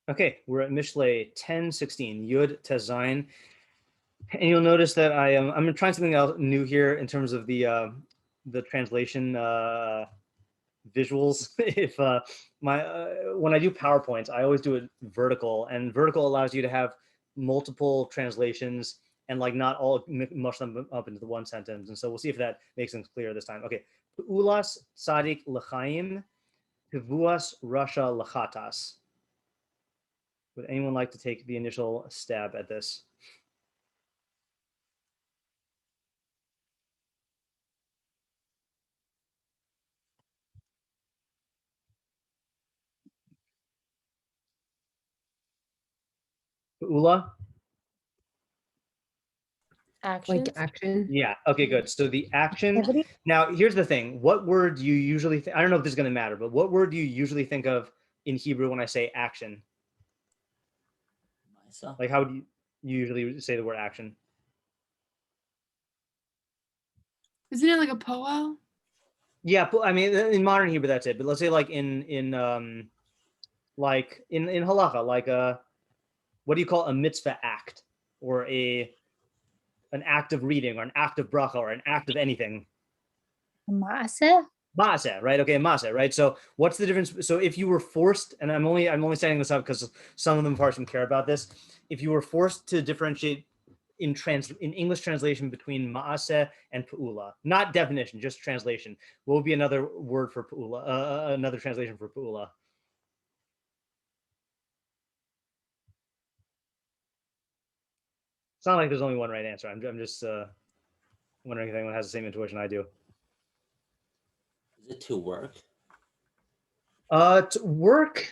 Okay, we're at Mishlei 10:16, Yud Tezayin, and you'll notice that I'm trying something else new here in terms of the translation visuals. If my when I do PowerPoints, I always do it vertical, and vertical allows you to have multiple translations and like not all mush them up into the one sentence. And so we'll see if that makes things clear this time. Okay, Ulas Tzadik L'chaim, Pivuas Rasha L'chatas. Would anyone like to take the initial stab at this? Ula? Action. Like action. Yeah. Okay, good. So the action. Activity? Now, here's the thing. What word do you usually I don't know if this is going to matter, but what word do you usually think of in Hebrew when I say action? Like, how do you usually say the word action? Isn't it like a poel? Yeah, I mean, in modern Hebrew, that's it. But let's say like in halacha, like what do you call a mitzvah act, or an act of reading, or an act of bracha, or an act of anything? Maaseh? Maaseh, right? Okay, maaseh, right? So what's the difference? So if you were forced, and I'm only setting this up because some of them partially care about this. If you were forced to differentiate in English translation between maaseh and pe'ula, not definition, just translation, what would be another word for pe'ula? Another translation for pe'ula? It's not like there's only one right answer. I'm just wondering if anyone has the same intuition I do. Is it to work? To work.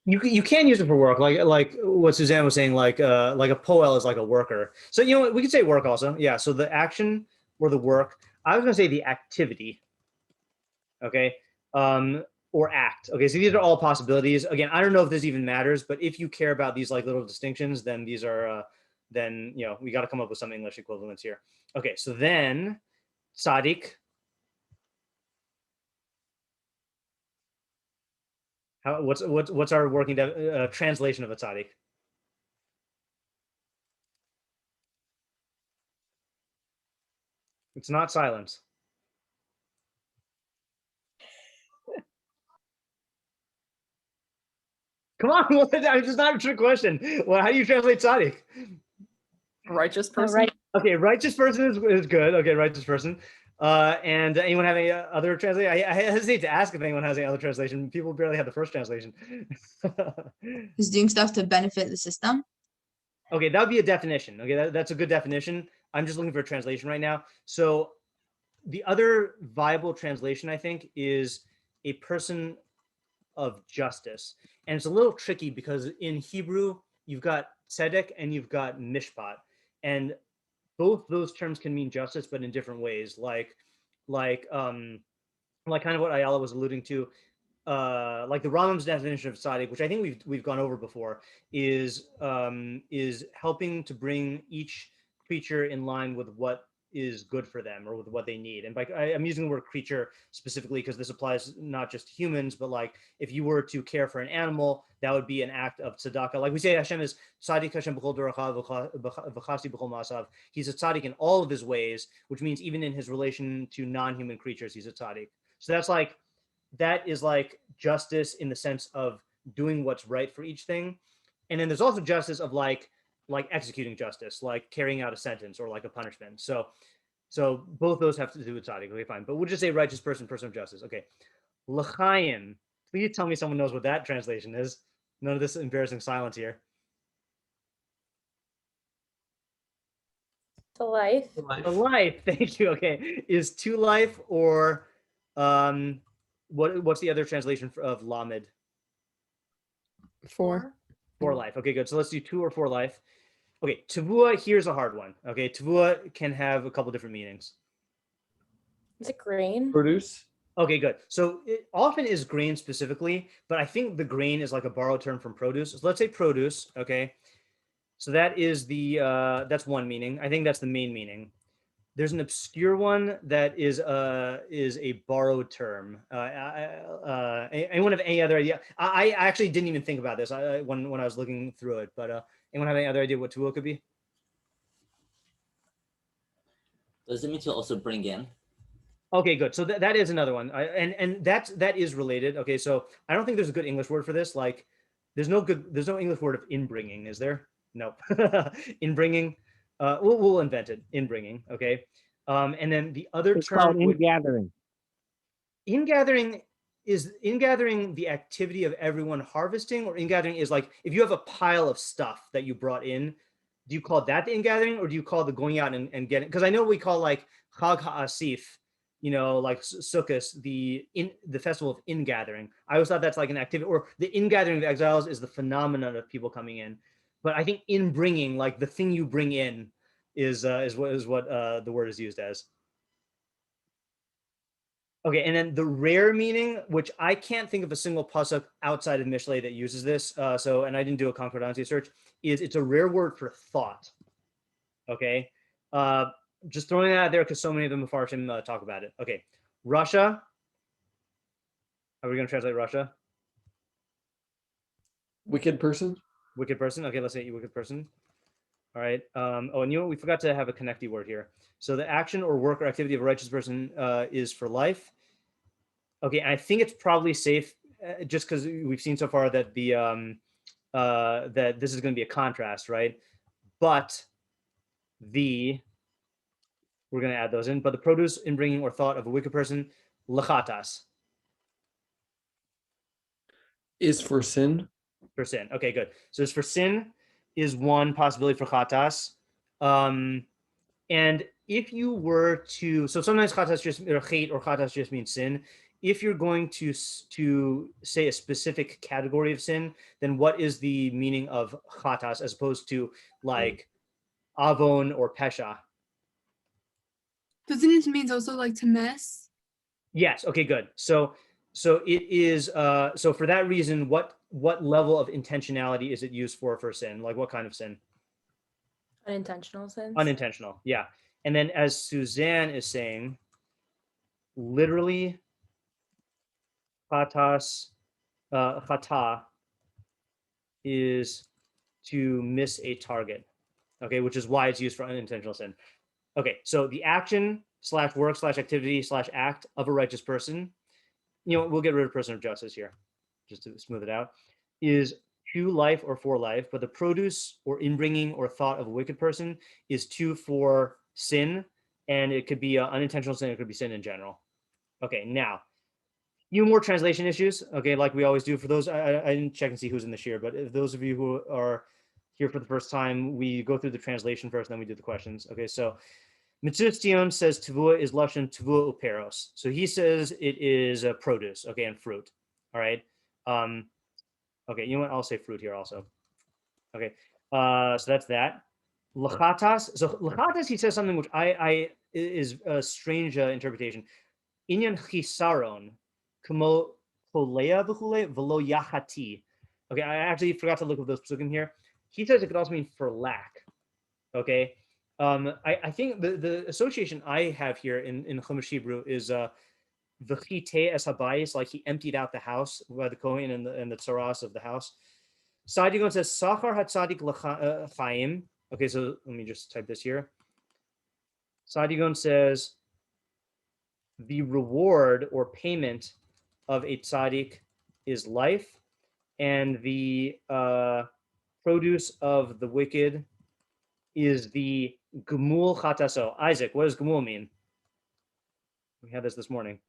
You can use it for work, like what Suzanne was saying, like a poel is like a worker. So you know what, we could say work also. Yeah. So the action or the work. I was gonna say the activity. Okay. Or act. Okay. So these are all possibilities. Again, I don't know if this even matters, but if you care about these like little distinctions, then these are then we got to come up with some English equivalents here. Okay. So then, Tzadik. What's our working translation of a tzaddik? It's not silence. Come on, it's just not a trick question. Well, how do you translate tzaddik? Righteous person. Right. Okay, righteous person is good. Okay, righteous person. And anyone have any other translation? I hesitate to ask if anyone has any other translation. People barely have the first translation. He's doing stuff to benefit the system. Okay, that would be a definition. Okay, that's a good definition. I'm just looking for a translation right now. So the other viable translation, I think, is a person of justice. And it's a little tricky because in Hebrew, you've got tzedek and you've got mishpat. And both those terms can mean justice, but in different ways. Like kind of what Ayala was alluding to, like the Rambam's definition of tzaddik, which I think we've gone over before, is helping to bring each creature in line with what is good for them or with what they need. And I'm using the word creature specifically because this applies not just to humans, but like if you were to care for an animal, that would be an act of tzedakah. Like we say, Hashem is tzaddik Hashem b'chol dorachav v'chasi b'chol ma'asav. He's a tzaddik in all of his ways, which means even in his relation to non-human creatures, he's a tzaddik. So that is like justice in the sense of doing what's right for each thing. And then there's also justice of like executing justice, like carrying out a sentence or like a punishment. So both those have to do with tzaddik. Okay, fine. But we'll just say righteous person, person of justice. Okay. L'chaim. Please tell me someone knows what that translation is. None of this embarrassing silence here. To life. The life. Thank you. Okay. Is to life or what's the other translation of lamed? For life. Okay, good. So let's do to or for life. Okay, tavua, here's a hard one. Okay, tavua can have a couple different meanings. Is it grain? Produce. Okay, good. So it often is grain specifically, but I think the grain is like a borrowed term from produce. So let's say produce, okay? So that is that's one meaning. I think that's the main meaning. There's an obscure one that is a borrowed term. Anyone have any other idea? I actually didn't even think about this when I was looking through it, but anyone have any other idea what tevuah could be? Does it mean to also bring in? Okay, good. So that is another one, and that is related. Okay, so I don't think there's a good English word for this. Like, there's no English word of inbringing, is there? No, inbringing. We'll invent it. Inbringing. Okay, and then the other It's term called ingathering. ingathering is ingathering the activity of everyone harvesting, or ingathering is like if you have a pile of stuff that you brought in, do you call that the ingathering, or do you call the going out and getting? Because I know we call like Chag HaAsif, like Sukkot, the festival of ingathering. I always thought that's like an activity, or the ingathering of exiles is the phenomenon of people coming in. But I think in bringing, like the thing you bring in, is what the word is used as. Okay, and then the rare meaning, which I can't think of a single pasuk outside of Mishlei that uses this. And I didn't do a concordancy search. Is it's a rare word for thought. Okay, just throwing that out there because so many of the Mefarshim talk about it. Okay, Rasha. Are we going to translate Rasha? Wicked person. Wicked person. Okay, let's say wicked person. All right. And we forgot to have a connecting word here. So the action or work or activity of a righteous person is for life. Okay, I think it's probably safe, just because we've seen so far that that this is going to be a contrast, right? But we're going to add those in. But the produce in bringing or thought of a wicked person, lachatas. Is for sin. For sin. Okay, good. So it's for sin is one possibility for chatas. And if you were to, so sometimes chatas just or chait or chatas just means sin. If you're going to say a specific category of sin, then what is the meaning of chatas as opposed to like avon or pesha? Doesn't it mean also like to mess? Yes. Okay, good. So it is so for that reason, what level of intentionality is it used for sin? Like what kind of sin? Unintentional sins. Unintentional. Yeah. And then as Suzanne is saying, literally chata is to miss a target. Okay, which is why it's used for unintentional sin. Okay, so the action / work / activity / act of a righteous person, we'll get rid of person of justice here, just to smooth it out, is to life or for life, but the produce or inbringing or thought of a wicked person is to for sin, and it could be unintentional sin, it could be sin in general. Okay, now, few more translation issues, okay, like we always do. For those, I didn't check and see who's in the shiur, but if those of you who are here for the first time, we go through the translation first, then we do the questions. Okay, so Mitzution says tevuah is lashon tevuah uperos. So he says it is a produce, okay, and fruit. All right. Okay, you know what? I'll say fruit here also. Okay. So that's that. Lachatas. So lachatas, he says something which I is a strange interpretation. Inyan chisaron, kumo polea v'chule v'lo yachati. Okay, I actually forgot to look at those pesukim here. He says it could also mean for lack. Okay. I think the association I have here in Chumash Hebrew is v'chite es habayis, like he emptied out the house by the Kohen and the tzaras of the house. Tzadik says Sachar hatzadik l'chaim. Okay, so let me just type this here. Tzadik says the reward or payment of a tzaddik is life, and the produce of the wicked is the gemul chataso. Isaac, what does gemul mean? We had this morning.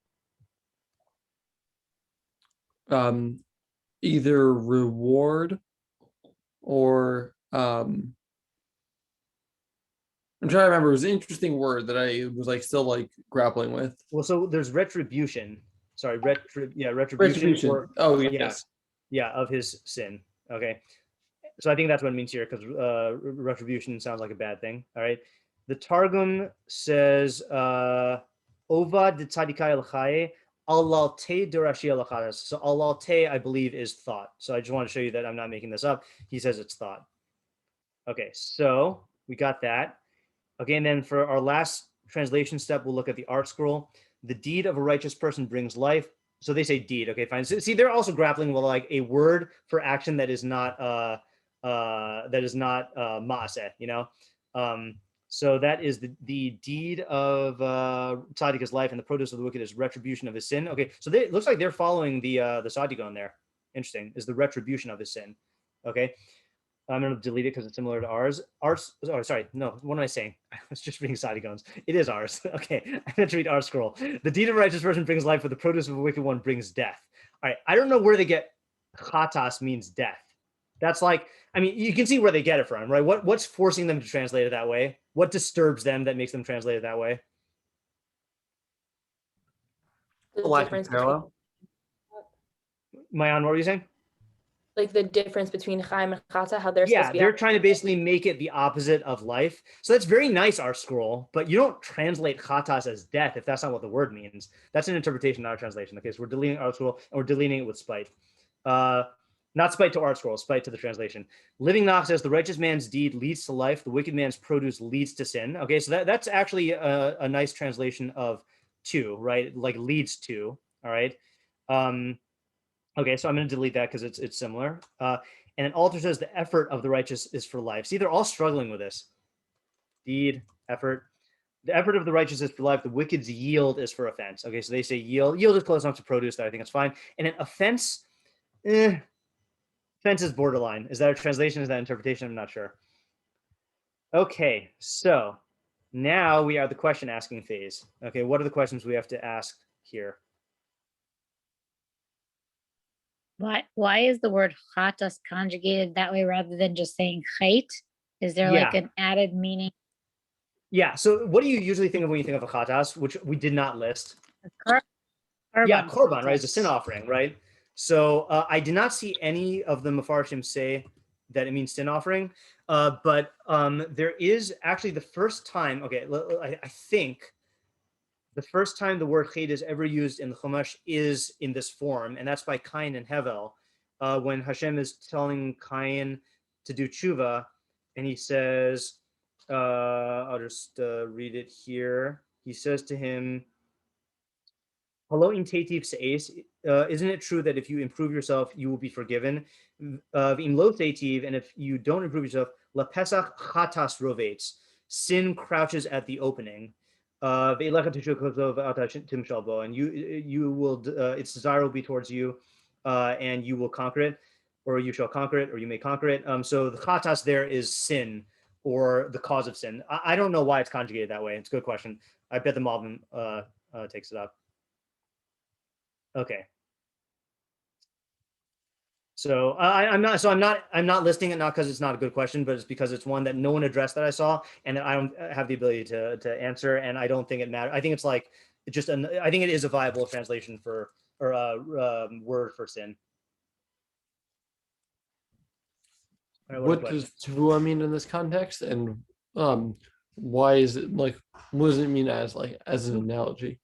Either reward or I'm trying to remember. It was an interesting word that I was like still like grappling with. Well, so there's retribution. Sorry, retribution. Retribution. Or, oh yes. Yeah, of his sin. Okay. So I think that's what it means here, because retribution sounds like a bad thing. All right. The Targum says, Ovad de tzadikai l'chaye, alalte derashi alachadas. So alalte, I believe, is thought. So I just want to show you that I'm not making this up. He says it's thought. Okay, so we got that. Okay, and then for our last translation step, we'll look at the art scroll. The deed of a righteous person brings life. So they say deed. Okay, fine. So, see, they're also grappling with like a word for action that is not maaseh, you know. So that is the deed of Tzadik is life, and the produce of the wicked is retribution of his sin. Okay, so it looks like they're following the Tzadik on there. Interesting, is the retribution of his sin. Okay, I'm going to delete it because it's similar to ours. Ours, oh, sorry, no, what am I saying? I was just reading Tzadik. It is ours. Okay, I meant to read our scroll. The deed of a righteous person brings life, but the produce of a wicked one brings death. All right, I don't know where they get chatas means death. That's like, I mean, you can see where they get it from, right? What's forcing them to translate it that way? What disturbs them that makes them translate it that way? The lack of difference parallel. Mayan, what were you saying? like the difference between Chaim and Chata, how they're supposed Yeah, to be. they're trying to basically make it the opposite of life. So that's very nice, our scroll, but you don't translate chatas as death if that's not what the word means. That's an interpretation, not a translation. Okay, so we're deleting our scroll and we're deleting it with spite. Not spite to art scroll, spite to the translation. Living Nach says the righteous man's deed leads to life, the wicked man's produce leads to sin. Okay, so that's actually a nice translation of to, right? Like leads to. All right. Okay, so I'm going to delete that because it's similar. And then Alter says the effort of the righteous is for life. See, they're all struggling with this. Deed, effort. The effort of the righteous is for life. The wicked's yield is for offense. Okay, so they say yield. Yield is close enough to produce that I think it's fine. And then offense, offense is borderline. Is that a translation? Is that interpretation? I'm not sure. Okay, so now we are at the question asking phase. Okay, what are the questions we have to ask here? Why is the word chatas conjugated that way rather than just saying chait? Is there like Yeah. an added meaning? Yeah, so what do you usually think of when you think of a chatas, which we did not list? Yeah, korban, right? It's a sin offering, right? So I did not see any of the Mefarshim say that it means sin offering, but there is actually the first time, okay, I think the first time the word chet is ever used in the Chumash is in this form, and that's by Cain and Hevel, when Hashem is telling Cain to do tshuva, and he says, I'll just read it here. He says to him, hello in tetiv se'es, isn't it true that if you improve yourself, you will be forgiven? V'im lo tetiv, and if you don't improve yourself, la pesach chatas rovates, sin crouches at the opening. And you will, its desire will be towards you, and you will conquer it, or you shall conquer it, or you may conquer it. So the chatas there is sin, or the cause of sin. I don't know why it's conjugated that way. It's a good question. I bet the Malbim takes it up. Okay. So I'm not listing it, not because it's not a good question, but it's because it's one that no one addressed that I saw, and that I don't have the ability to answer, and I don't think it matters. I think it's like it's just I think it is a viable translation for or word for sin. All right, What does tevua mean in this context, and why is it like? What does it mean as an analogy?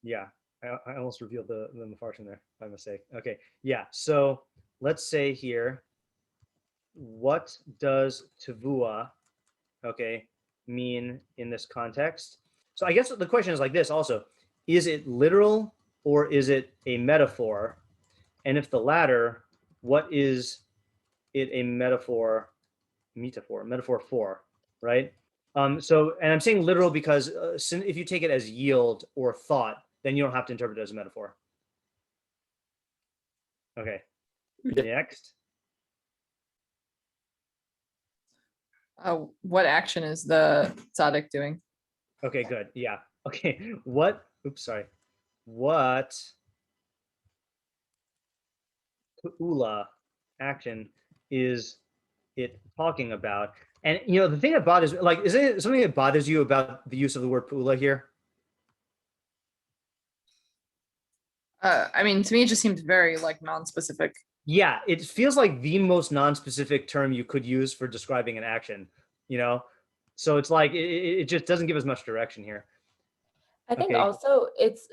Yeah, I almost revealed the Mefarshim there by mistake. Okay, yeah. So let's say here, what does tevua, okay, mean in this context? So I guess the question is like this also: is it literal or is it a metaphor? And if the latter, what is it a metaphor for, right? So, and I'm saying literal because if you take it as yield or thought, then you don't have to interpret it as a metaphor. Okay. Next. What action is the Tzadik doing? Okay, good. Yeah. Okay. What? Oops, sorry. What Ula action is it talking about? And you know, the thing that bothers, like, is it something that bothers you about the use of the word Pula here? I mean, to me, it just seems very like non-specific. Yeah, it feels like the most non-specific term you could use for describing an action, you know? So it's like, it just doesn't give us much direction here. I think Okay. also it's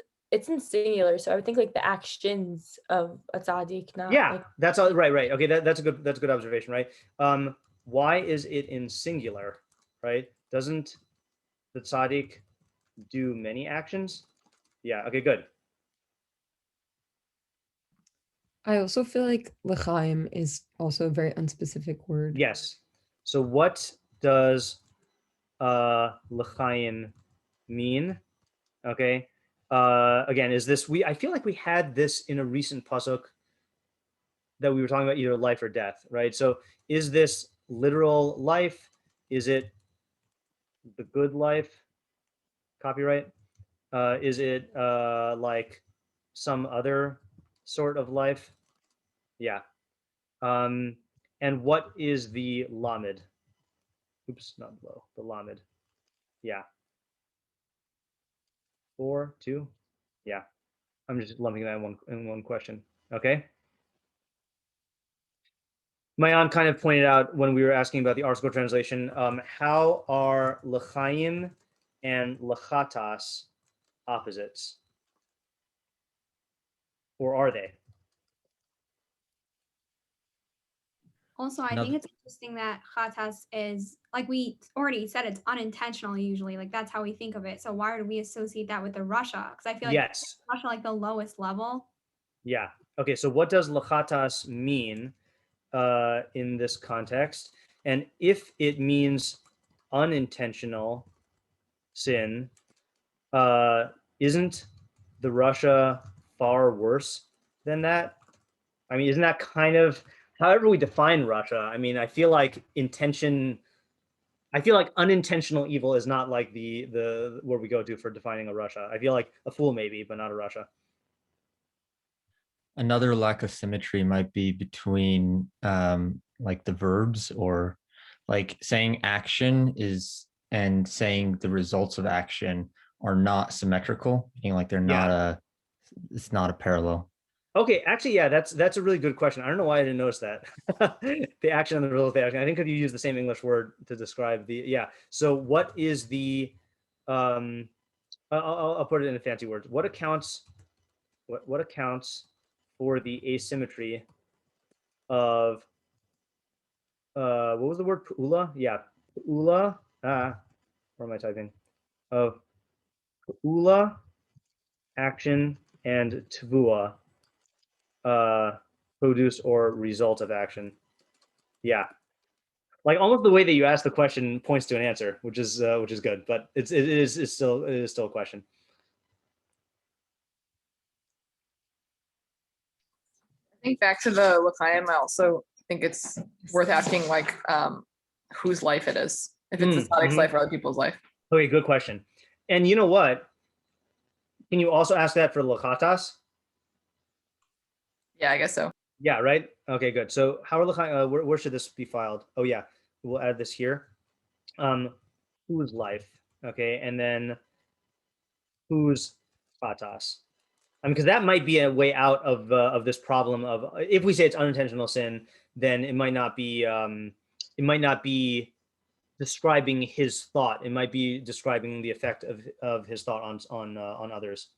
in singular, so I would think like the actions of a tzaddik, not Yeah, like that's all right. Okay, that's a good observation, right? Why is it in singular, right? Doesn't the tzaddik do many actions. Yeah, okay, good. I also feel like l'chaim is also a very unspecific word. Yes. So what does l'chaim mean? Okay. Again, is this I feel like we had this in a recent pasuk that we were talking about either life or death, right? So is this literal life? Is it the good life? Copyright? Is it like some other sort of life? Yeah. And what is the lamed? Oops, not below, the lamed. Yeah. 4, 2. Yeah. I'm just lumping that in one question. Okay. Mayan kind of pointed out when we were asking about the article translation, how are l'chaim and l'chatas opposites? Or are they? Also, I think it's interesting that chatas is, like we already said, it's unintentional usually. Like that's how we think of it. So why do we associate that with the Rasha? Because I feel like Yes. Rasha like the lowest level. Yeah. Okay. So what does l'chatas mean in this context? And if it means unintentional sin, isn't the Rasha far worse than that? I mean, isn't that kind of however we define Rasha? I mean, I feel like unintentional evil is not like the where we go to for defining a Rasha. I feel like a fool maybe, but not a Rasha. Another lack of symmetry might be between like the verbs, or like saying action is and saying the results of action are not symmetrical, meaning like they're not it's not a parallel. Okay, actually, yeah, that's a really good question. I don't know why I didn't notice that. The action and the result of the action. I think if you use the same English word to describe So what is the I'll put it in fancy words. What accounts for the asymmetry of what was the word? Ula? Yeah. Ula. Where am I typing? Of ula, action, and tvua, produce or result of action. Yeah. Like almost the way that you ask the question points to an answer, which is good, but it is still a question. I think back to the l'chaim, I also think it's worth asking like whose life it is. If it's the Tzaddik's life or other people's life. Okay, good question. And you know what? Can you also ask that for l'chatas? Yeah, I guess so. Yeah, right? Okay, good. So how are l'chaim, where should this be filed? Oh yeah, we'll add this here. Whose life? Okay, and then whose chatas? I mean, because that might be a way out of this problem of if we say it's unintentional sin, then it might not be describing his thought. It might be describing the effect of his thought on others.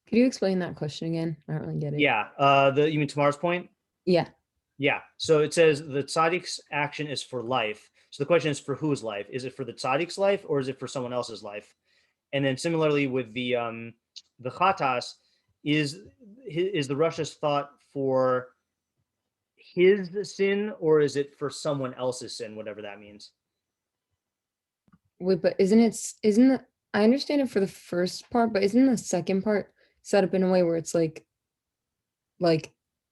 Could you explain that question again? I don't really get it. Yeah. You mean Tamar's point? Yeah. Yeah. So it says the Tzaddik's action is for life. So the question is for whose life? Is it for the Tzaddik's life or is it for someone else's life? And then similarly with the chatas, is the Rasha's thought for his sin or is it for someone else's sin, whatever that means? Wait, but I understand it for the first part, but isn't the second part set up in a way where it's like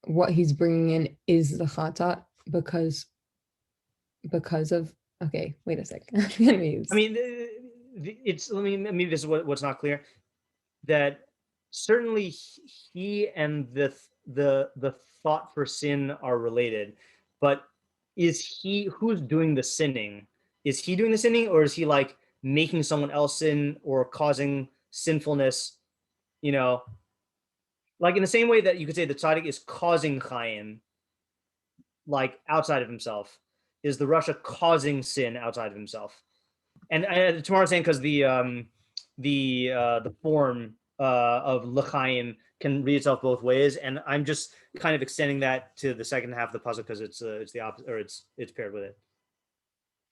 what he's bringing in is the chatat because of, okay, wait a second. I mean, maybe this is what's not clear, that certainly he and the thought for sin are related, but who's doing the sinning? Is he doing the sinning or is he like making someone else sin or causing sinfulness, like in the same way that you could say the tzaddik is causing chayim, like outside of himself, is the Rasha causing sin outside of himself? And tomorrow's saying because the form of l'chaim can read itself both ways, and I'm just kind of extending that to the second half of the puzzle because it's the opposite, or it's paired with it.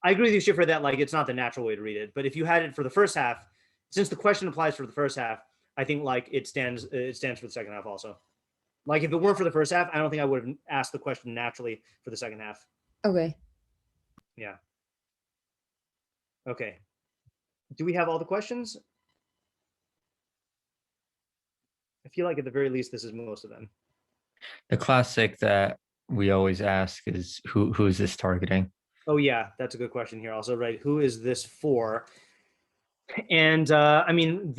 I agree with you, Shifra, that like it's not the natural way to read it, but if you had it for the first half, since the question applies for the first half, I think like it stands for the second half also. Like if it weren't for the first half, I don't think I would have asked the question naturally for the second half. Okay. Yeah. Okay. Do we have all the questions? I feel like at the very least, this is most of them. The classic that we always ask is who is this targeting? Oh yeah, that's a good question here also, right? Who is this for? And I mean,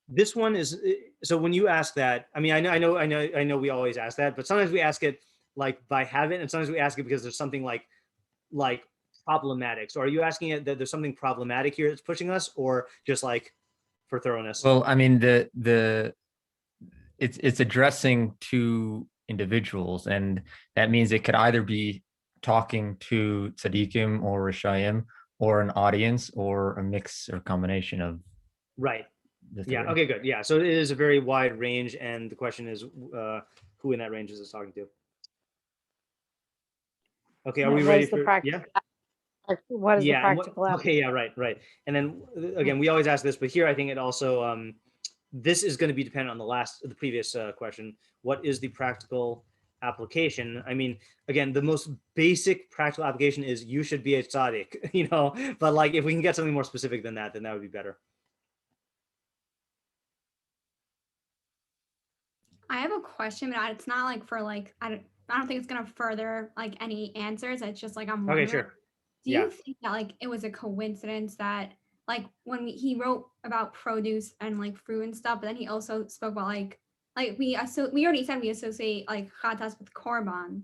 this one is, so when you ask that, I mean, I know we always ask that, but sometimes we ask it like by habit, and sometimes we ask it because there's something like problematic. So are you asking it that there's something problematic here that's pushing us, or just like for thoroughness? Well, I mean, it's addressing two individuals, and that means it could either be talking to tzaddikim or rishayim, or an audience, or a mix or combination of Right. the Yeah. three. Okay, good. Yeah. So it is a very wide range, and the question is who in that range is this talking to? Okay, are we ready for? Yeah. What is the Yeah. practical Okay. Yeah. Right. And then again, we always ask this, but here I think it also this is going to be dependent on the previous question. What is the practical application? I mean, again, the most basic practical application is you should be a tzaddik, you know. But like, if we can get something more specific than that, then that would be better. I have a question, but it's not like for like I don't think it's gonna further like any answers. It's just like I'm wondering. Okay. Sure. Do Yeah. you think that like it was a coincidence that like when he wrote about produce and like fruit and stuff, but then he also spoke about like we already said we associate like chatas with korban.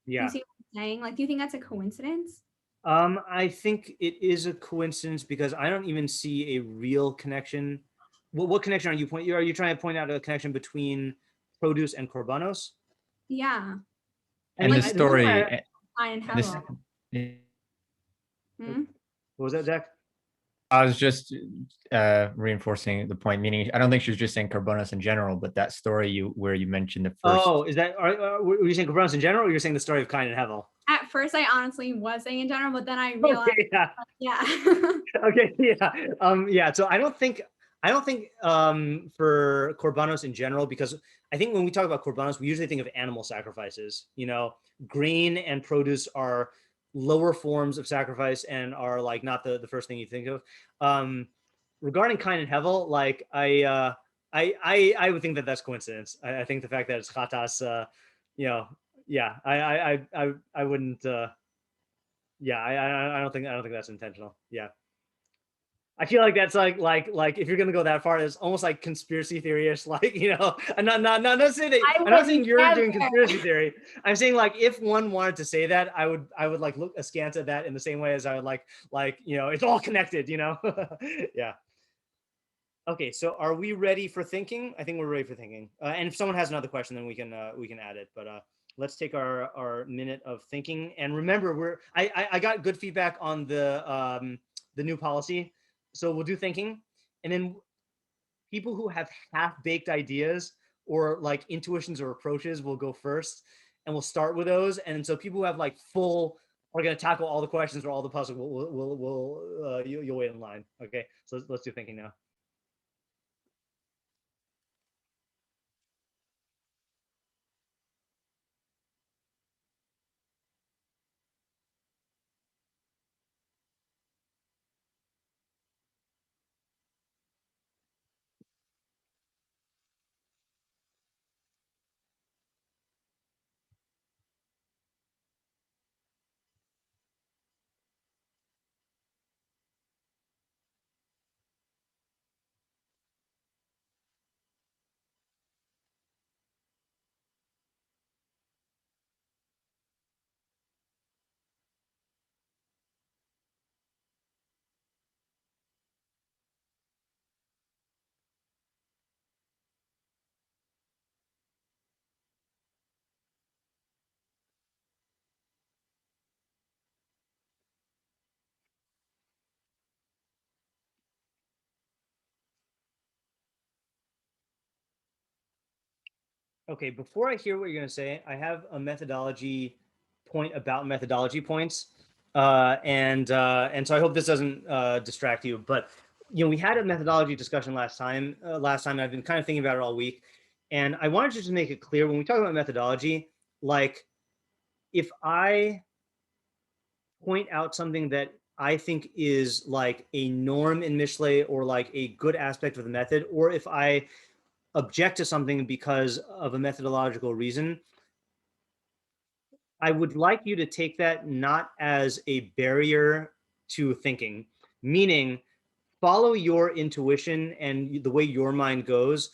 Yeah. You see what I'm saying? Like, do you think that's a coincidence? I think it is a coincidence because I don't even see a real connection. What connection are you Are you trying to point out a connection between produce and korbanos? Yeah. And Like, the I- story, Fine and this, hello. Hmm? What was that, Zach? I was just reinforcing the point, meaning I don't think she was just saying carbonas in general, but that story where you mentioned the first. Oh, is that? Were you saying korbanos in general, or you're saying the story of Cain and Hevel? At first, I honestly was saying in general, but then I realized, Okay, yeah. yeah. Okay, yeah. Yeah. So I don't think for korbanos in general, because I think when we talk about korbanos, we usually think of animal sacrifices. You know, grain and produce are lower forms of sacrifice and are like not the first thing you think of. Regarding Cain and Hevel, like I would think that that's coincidence. I think the fact that it's chatas, you know, yeah, I wouldn't. Yeah, I don't think that's intentional. Yeah. I feel like that's like if you're gonna go that far, it's almost like conspiracy theory-ish, like, you know. I'm not saying that I'm not saying you're doing conspiracy theory. I'm saying like if one wanted to say that, I would like look askance at that in the same way as I would like you know, it's all connected, you know. Yeah. Okay, so are we ready for thinking? I think we're ready for thinking. And if someone has another question, then we can add it. But let's take our minute of thinking. And remember, I got good feedback on the new policy. So we'll do thinking, and then people who have half-baked ideas or like intuitions or approaches will go first, and we'll start with those. And so people who have like full are going to tackle all the questions or all the puzzle. You'll wait in line. Okay, so let's do thinking now. Okay, before I hear what you're going to say, I have a methodology point about methodology points. And so I hope this doesn't distract you. But we had a methodology discussion last time. And I've been kind of thinking about it all week, and I wanted to just make it clear when we talk about methodology, like if I point out something that I think is like a norm in Mishlei or like a good aspect of the method, or if I object to something because of a methodological reason, I would like you to take that not as a barrier to thinking, meaning follow your intuition and the way your mind goes.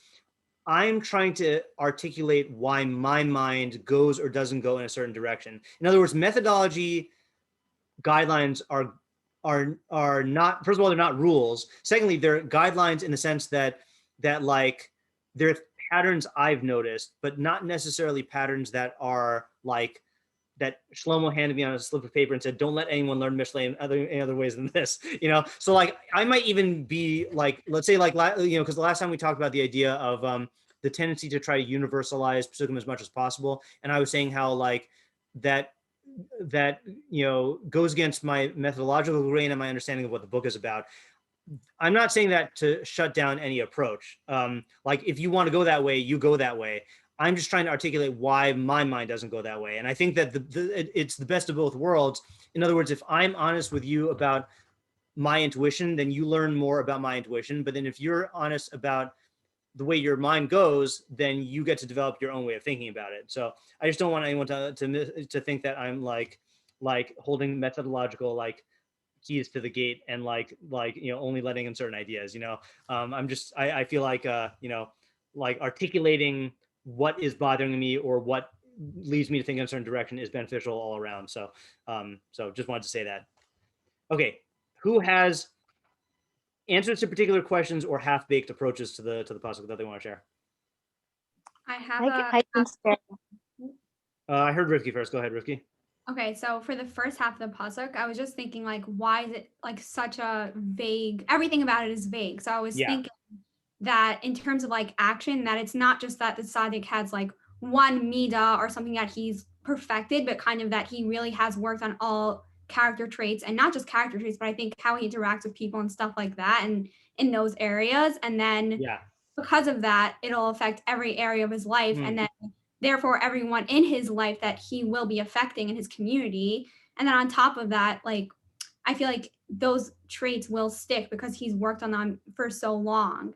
I'm trying to articulate why my mind goes or doesn't go in a certain direction. In other words, methodology guidelines are not, first of all, they're not rules. Secondly, they're guidelines in the sense that like they're patterns I've noticed, but not necessarily patterns that are like that Shlomo handed me on a slip of paper and said, don't let anyone learn Mishlei in any other ways than this, So like, I might even be like, let's say like, because the last time we talked about the idea of the tendency to try to universalize pesukim as much as possible. And I was saying how like that goes against my methodological grain and my understanding of what the book is about. I'm not saying that to shut down any approach. Like if you want to go that way, you go that way. I'm just trying to articulate why my mind doesn't go that way. And I think that it's the best of both worlds. In other words, if I'm honest with you about my intuition, then you learn more about my intuition. But then if you're honest about the way your mind goes, then you get to develop your own way of thinking about it. So I just don't want anyone to think that I'm like holding methodological like keys to the gate and like only letting in certain ideas. I feel like like articulating what is bothering me or what leads me to think in a certain direction is beneficial all around. So just wanted to say that. Okay, who has answers to particular questions or half-baked approaches to the pasuk that they want to share? I have I can start. I heard Rivki first. Go ahead, Rivki. Okay, so for the first half of the pasuk, I was just thinking like, why is it like such a vague? Everything about it is vague. So I was thinking that in terms of like action, that it's not just that the Tzadik has like one midah or something that he's perfected, but kind of that he really has worked on all character traits, and not just character traits, but I think how he interacts with people and stuff like that, and in those areas. And then because of that, it'll affect every area of his life, and then therefore everyone in his life that he will be affecting in his community. And then on top of that, like I feel like those traits will stick because he's worked on them for so long.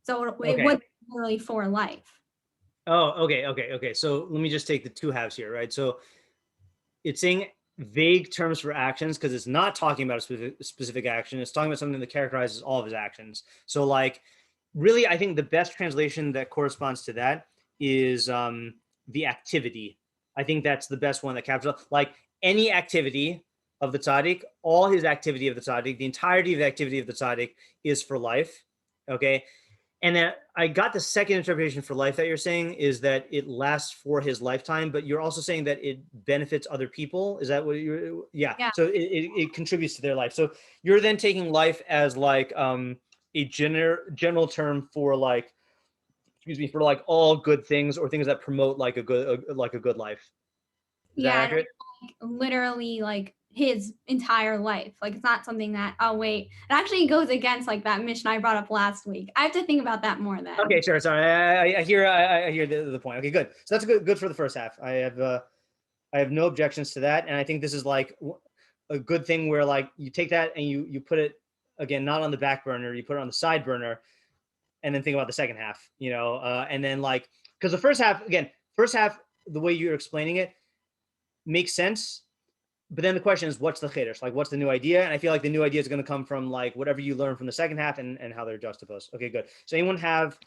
So it would be literally for life. Oh, okay. So let me just take the two halves here, right? So it's saying vague terms for actions because it's not talking about a specific action. It's talking about something that characterizes all of his actions. So like, really, I think the best translation that corresponds to that is the activity. I think that's the best one that captures like any activity of the tzaddik, all his activity of the tzaddik, the entirety of the activity of the tzaddik is for life. Okay. And then I got the second interpretation for life that you're saying is that it lasts for his lifetime, but you're also saying that it benefits other people. Is that what you're, yeah. So it contributes to their life. So you're then taking life as like a general term for like, for like all good things or things that promote like a good life. Is that accurate? Like, literally like his entire life. Like it's not something that, oh wait, it actually goes against like that mission I brought up last week. I have to think about that more then. Okay, sure. Sorry, I hear the point. Okay, good. So that's good for the first half. I have no objections to that, and I think this is like a good thing where like you take that and you put it again not on the back burner, you put it on the side burner, and then think about the second half. And then like because the first half the way you're explaining it makes sense. But then the question is, what's the chiddush? Like, what's the new idea? And I feel like the new idea is going to come from like whatever you learn from the second half and how they're juxtaposed. Okay, good. So anyone have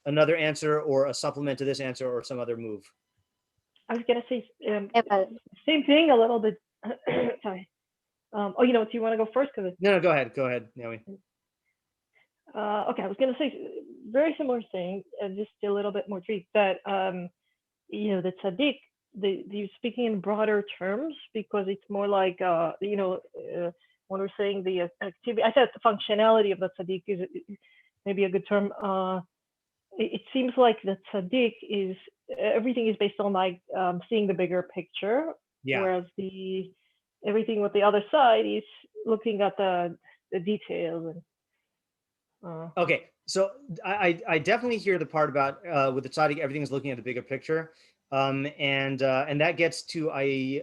another answer or a supplement to this answer or some other move? I was going to say same thing a little bit. Sorry. Do you want to go first? No, go ahead, Naomi. Okay, I was going to say very similar thing, just a little bit more tweak that, the tzaddik, you're speaking in broader terms because it's more like, when we're saying the activity, I thought the functionality of the tzaddik is maybe a good term. It seems like the tzaddik is, everything is based on like seeing the bigger picture, whereas the everything with the other side is looking at the details. And Okay, so I definitely hear the part about with the tzaddik, everything's looking at the bigger picture, and that gets to I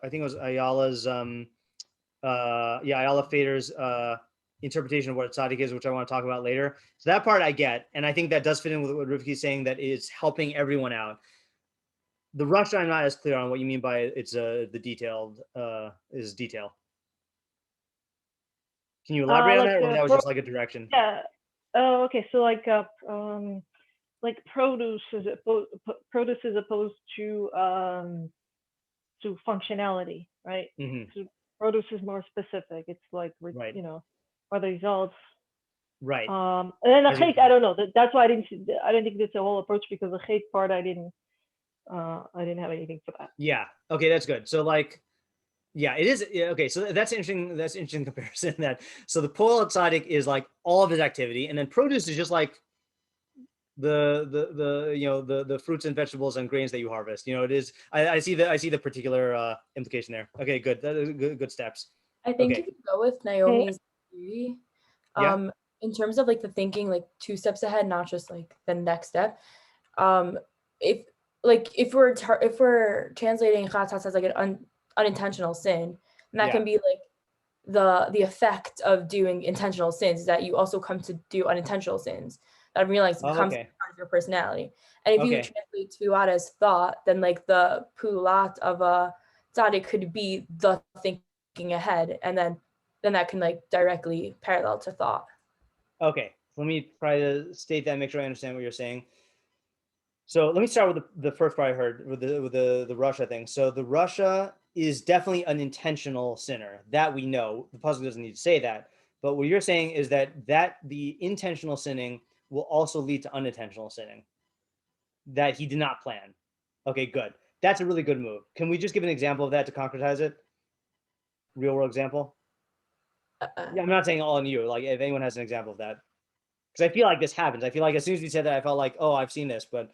think it was Ayala's Ayala Fader's interpretation of what a tzaddik is, which I want to talk about later. So that part I get, and I think that does fit in with what Rivki's saying, that it's helping everyone out. The Rasha, I'm not as clear on what you mean by it's the detailed is detail. Can you elaborate on that, or that was just like a direction? Yeah. Oh, okay. So like produce as opposed to functionality, right? So produce is more specific. It's like are the results. Right. And then the hate, I don't know. That's why I didn't think that's a whole approach, because the hate part I didn't have anything for that. Yeah. Okay, that's good. So like, yeah, it is. Yeah, okay, so that's interesting. That's interesting comparison. That so the pol tzaddik is like all of his activity, and then produce is just like the fruits and vegetables and grains that you harvest. It is. I see the particular implication there. Okay, good. That is good steps. I think Okay. if you go with Naomi's theory, in terms of like the thinking, like 2 steps ahead, not just like the next step. If we're translating chatas as like an unintentional sin, and that can be like the effect of doing intentional sins is that you also come to do unintentional sins. That realize it becomes part of your personality. And if you translate tuat as thought, then like the pulat of a tzaddik could be the thinking ahead, and then that can like directly parallel to thought. Okay, let me try to state that, make sure I understand what you're saying. So let me start with the first part I heard with the Rasha thing. So the Rasha is definitely an intentional sinner, that we know. The pasuk doesn't need to say that, but what you're saying is that the intentional sinning will also lead to unintentional sinning, that he did not plan. Okay, good. That's a really good move. Can we just give an example of that to concretize it? Real world example? Yeah, I'm not saying all on you. Like if anyone has an example of that, because I feel like this happens. I feel like as soon as we said that, I felt like, oh, I've seen this, but.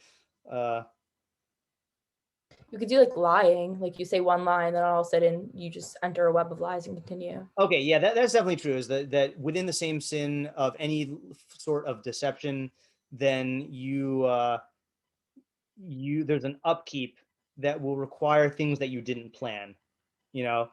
You could do like lying, like you say one line, then all of a sudden you just enter a web of lies and continue. Okay, yeah, that's definitely true. Is that within the same sin of any sort of deception, then there's an upkeep that will require things that you didn't plan. The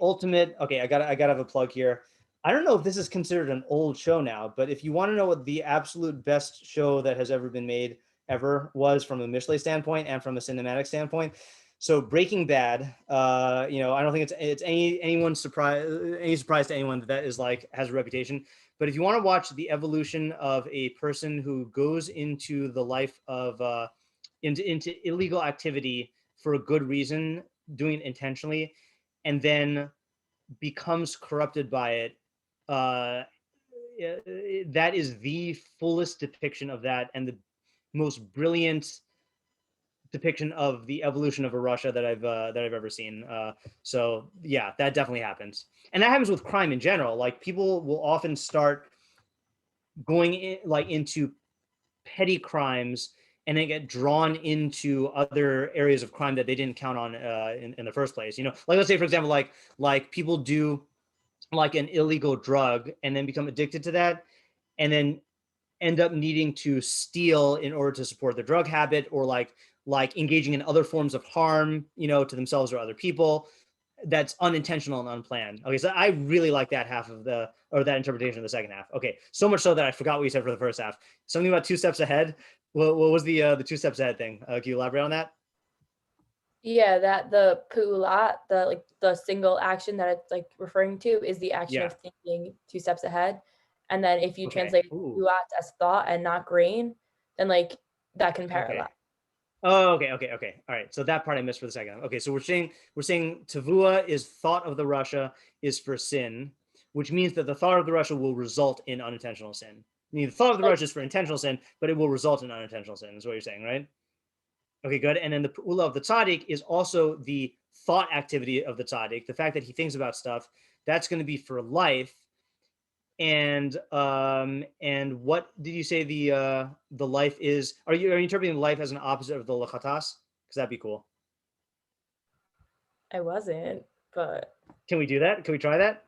ultimate. Okay, I gotta have a plug here. I don't know if this is considered an old show now, but if you want to know what the absolute best show that has ever been made ever was from a Mishlei standpoint and from a cinematic standpoint, so Breaking Bad, I don't think it's any surprise to anyone that is like has a reputation. But if you want to watch the evolution of a person who goes into the life of into illegal activity for a good reason, doing it intentionally, and then becomes corrupted by it, that is the fullest depiction of that and the most brilliant depiction of the evolution of a Rasha that I've ever seen. So yeah, that definitely happens, and that happens with crime in general. Like people will often start going into petty crimes and then get drawn into other areas of crime that they didn't count on in the first place. Like let's say for example, like people do like an illegal drug and then become addicted to that, and then end up needing to steal in order to support their drug habit, or like engaging in other forms of harm, to themselves or other people. That's unintentional and unplanned. Okay, so I really like that that interpretation of the second half. Okay, so much so that I forgot what you said for the first half. Something about 2 steps ahead. What was the 2 steps ahead thing? Can you elaborate on that? Yeah, that the pu'ulat, the single action that it's like referring to is the action of thinking 2 steps ahead. And then if you translate pu'ulat as thought and not grain, then like that can parallel. Oh, okay. All right. So that part I missed for the second. Okay, so we're saying tavua is thought of the Rasha is for sin, which means that the thought of the Rasha will result in unintentional sin. I mean, the thought of the Rasha is for intentional sin, but it will result in unintentional sin, is what you're saying, right? Okay, good. And then the pu'ula of the tzaddik is also the thought activity of the tzaddik, the fact that he thinks about stuff. That's going to be for life. And what did you say the life is? Are you interpreting life as an opposite of the lachatas? Because that'd be cool. I wasn't, but Can we do that? Can we try that?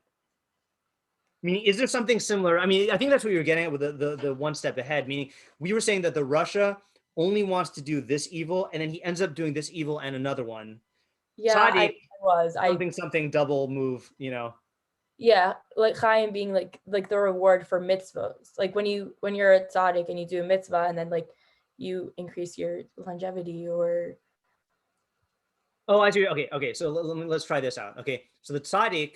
I mean, is there something similar? I mean, I think that's what you were getting at with the one step ahead, meaning we were saying that the Rasha only wants to do this evil, and then he ends up doing this evil and another one. yeah, Tzadik, I something double move, yeah, like Chaim being like the reward for mitzvahs. Like when you're a tzaddik and you do a mitzvah and then like you increase your longevity or. Oh, I see. Okay. So let's try this out. Okay, so the tzaddik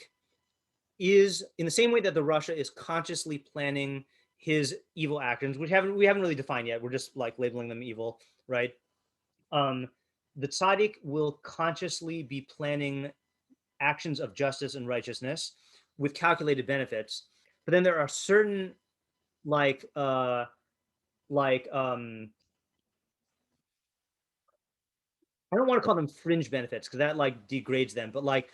is in the same way that the Rasha is consciously planning his evil actions, which we haven't really defined yet. We're just like labeling them evil, right? The tzaddik will consciously be planning actions of justice and righteousness with calculated benefits. But then there are certain I don't want to call them fringe benefits because that like degrades them, but like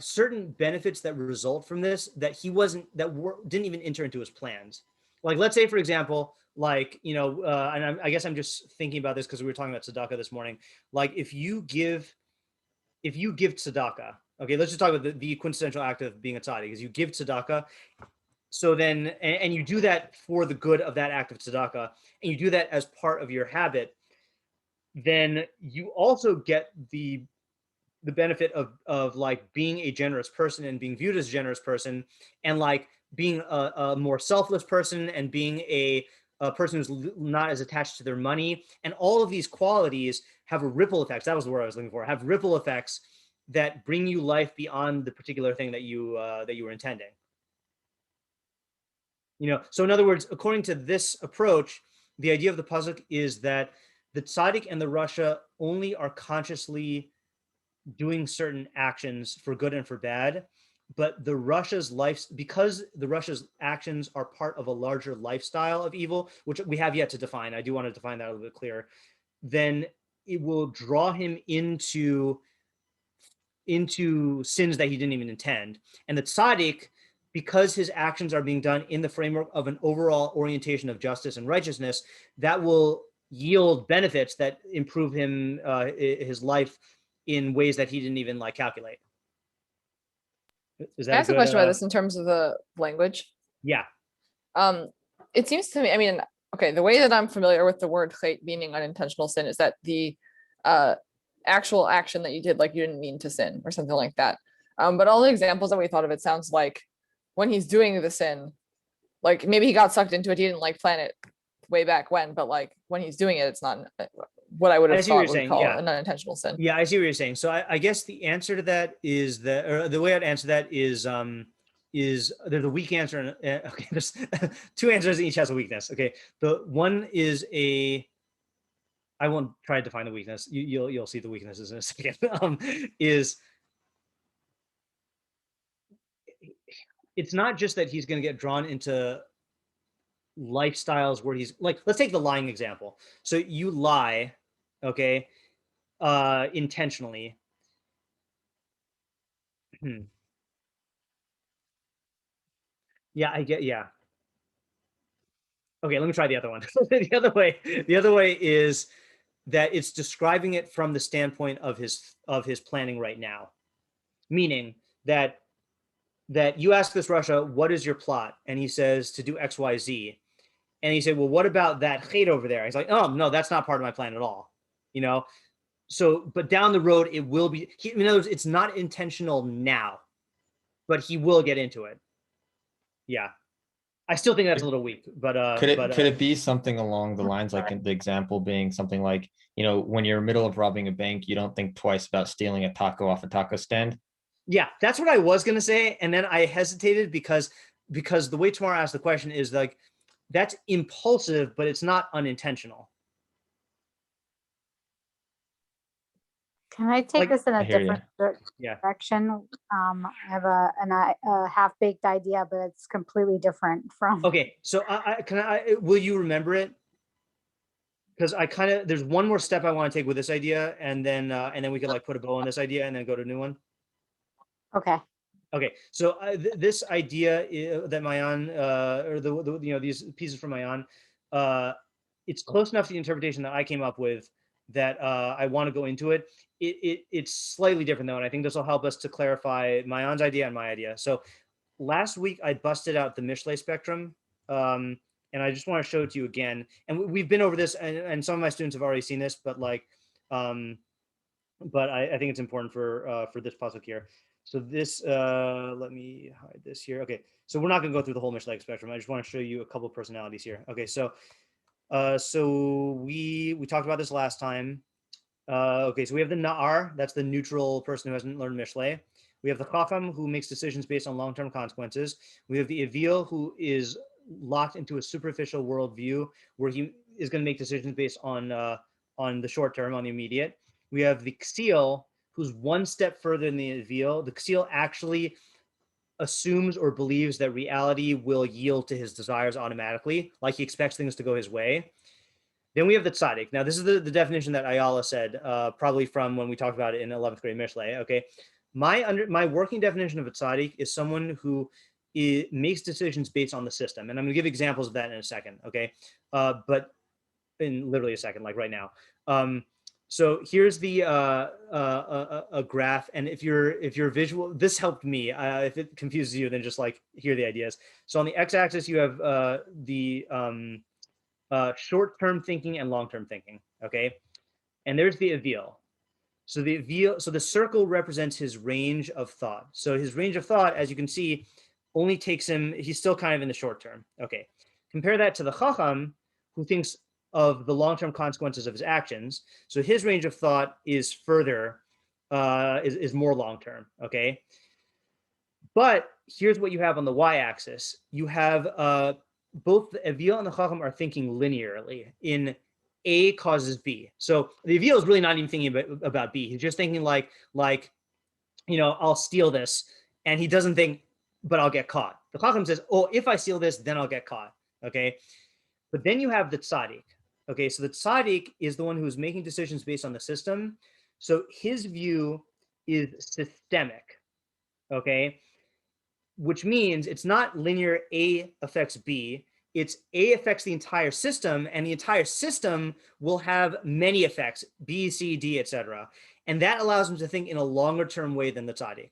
certain benefits that result from this that didn't even enter into his plans. Like let's say, for example, and I guess I'm just thinking about this because we were talking about tzedakah this morning. Like if you give tzedakah, okay, let's just talk about the quintessential act of being a tzaddik is you give tzedakah. So then, and you do that for the good of that act of tzedakah, and you do that as part of your habit, then you also get the benefit of like being a generous person and being viewed as a generous person, and like being a more selfless person and being a person who's not as attached to their money. And all of these qualities have a ripple effects. That was the word I was looking for. Have ripple effects that bring you life beyond the particular thing that you were intending. So in other words, according to this approach, the idea of the pasuk is that the tzaddik and the Rasha only are consciously doing certain actions for good and for bad, but the Rasha's life, because the Rasha's actions are part of a larger lifestyle of evil, which we have yet to define. I do want to define that a little bit clearer. Then it will draw him into sins that he didn't even intend. And the tzaddik, because his actions are being done in the framework of an overall orientation of justice and righteousness, that will yield benefits that improve his life in ways that he didn't even like calculate. Is that I ask a question about this in terms of the language? Yeah. It seems to me, I mean, okay, the way that I'm familiar with the word chait meaning unintentional sin is that the actual action that you did, like you didn't mean to sin or something like that. But all the examples that we thought of, it sounds like when he's doing the sin, like maybe he got sucked into it, he didn't like plan it way back when, but like when he's doing it, it's not what I would have thought would call an unintentional sin. Yeah, I see what you're saying. So I guess the answer to that is that, or the way I'd answer that is there's a weak answer. And, okay, there's two answers, and each has a weakness. Okay, the one is I won't try to define the weakness. You'll see the weaknesses in a second. It's not just that he's going to get drawn into lifestyles where he's like, let's take the lying example. So you lie, okay, intentionally. Yeah, I get, yeah. Okay, let me try the other one. The other way is that it's describing it from the standpoint of his planning right now. Meaning that you ask this Rasha, what is your plot? And he says to do X, Y, Z. And he said, well, what about that chait over there? He's like, oh, no, that's not part of my plan at all. So, but down the road, it will be, in other words, it's not intentional now, but he will get into it. Yeah. I still think that's a little weak, but could it be something along the lines, like the example being something like, when you're in the middle of robbing a bank, you don't think twice about stealing a taco off a taco stand? Yeah, that's what I was going to say. And then I hesitated because the way Tamara asked the question is like, that's impulsive, but it's not unintentional. Can I take this in a different direction? I have a half-baked idea, but it's completely different from. Okay, so will you remember it? Because there's one more step I want to take with this idea, and then we could like put a bow on this idea and then go to a new one. Okay. Okay, so this idea that Mayan, or these pieces from Mayan, it's close enough to the interpretation that I came up with that I want to go into it. It's slightly different though, and I think this will help us to clarify Maayan's idea and my idea. So last week I busted out the Mishlei spectrum, and I just want to show it to you again. And we've been over this, and some of my students have already seen this, but like, but I think it's important for this pasuk here. So this, let me hide this here. Okay, so we're not going to go through the whole Mishlei spectrum. I just want to show you a couple of personalities here. Okay, so we talked about this last time. Okay, so we have the Na'ar, that's the neutral person who hasn't learned Mishlei. We have the Chacham, who makes decisions based on long-term consequences. We have the Avil, who is locked into a superficial worldview, where he is going to make decisions based on the short term, on the immediate. We have the Ksil, who's one step further than the Avil. The Ksil actually assumes or believes that reality will yield to his desires automatically, like he expects things to go his way. Then we have the Tzadik. Now, this is the definition that Ayala said, probably from when we talked about it in 11th grade Mishlei. Okay, my working definition of a Tzadik is someone who makes decisions based on the system, and I'm going to give examples of that in a second. Okay, but in literally a second, like right now. So here's the a graph, and if you're visual, this helped me. If it confuses you, then just like hear the ideas. So on the x-axis, you have the short-term thinking and long-term thinking. Okay, and there's the Avil. So the circle represents his range of thought. So his range of thought, as you can see, only takes him. He's still kind of in the short term. Okay, compare that to the Chacham, who thinks of the long-term consequences of his actions. So his range of thought is further, is more long-term. Okay, but here's what you have on the y-axis. You have both the Avil and the Chacham are thinking linearly in A causes B. So the Avil is really not even thinking about B. He's just thinking like, I'll steal this. And he doesn't think, but I'll get caught. The Chacham says, oh, if I steal this, then I'll get caught. Okay. But then you have the Tzadik. Okay. So the Tzadik is the one who's making decisions based on the system. So his view is systemic. Okay. Which means it's not linear A affects B. It's A affects the entire system, and the entire system will have many effects, B, C, D, etc. And that allows him to think in a longer term way than the Tzadik.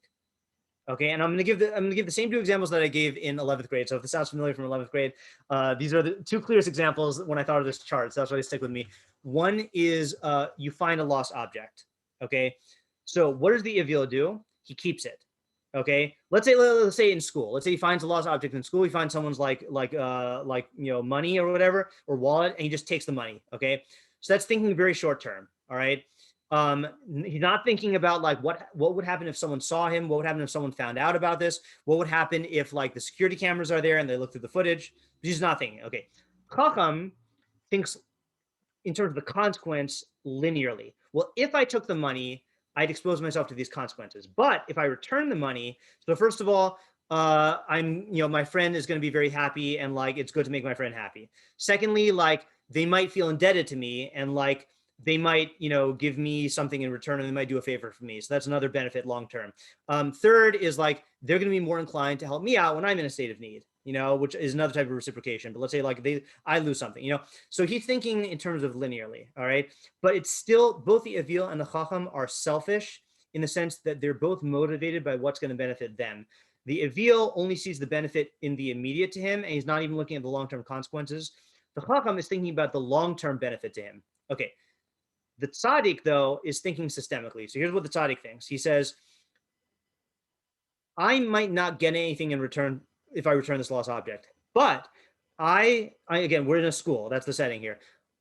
Okay, and I'm gonna give the same two examples that I gave in 11th grade. So if this sounds familiar from 11th grade, these are the two clearest examples when I thought of this chart. So that's why they stick with me. One is you find a lost object. Okay, so what does the Avil do? He keeps it. Okay, let's say in school. Let's say he finds a lost object in school. He finds someone's like money or whatever, or wallet, and he just takes the money. Okay, so that's thinking very short term. All right, he's not thinking about like what would happen if someone saw him, what would happen if someone found out about this, what would happen if like the security cameras are there and they look through the footage. He's not thinking. Okay, Chacham thinks in terms of the consequence linearly. Well, if I took the money, I'd expose myself to these consequences. But if I return the money, so first of all, my friend is going to be very happy, and like it's good to make my friend happy. Secondly, like they might feel indebted to me, and like they might give me something in return, and they might do a favor for me. So that's another benefit long term. Third is like they're going to be more inclined to help me out when I'm in a state of need, which is another type of reciprocation. But let's say like I lose something, So he's thinking in terms of linearly, all right? But it's still, both the Avil and the Chacham are selfish in the sense that they're both motivated by what's going to benefit them. The Avil only sees the benefit in the immediate to him, and he's not even looking at the long-term consequences. The Chacham is thinking about the long-term benefit to him. Okay. The Tzadik, though, is thinking systemically. So here's what the Tzadik thinks. He says, I might not get anything in return if I return this lost object, but I again, we're in a school. That's the setting here.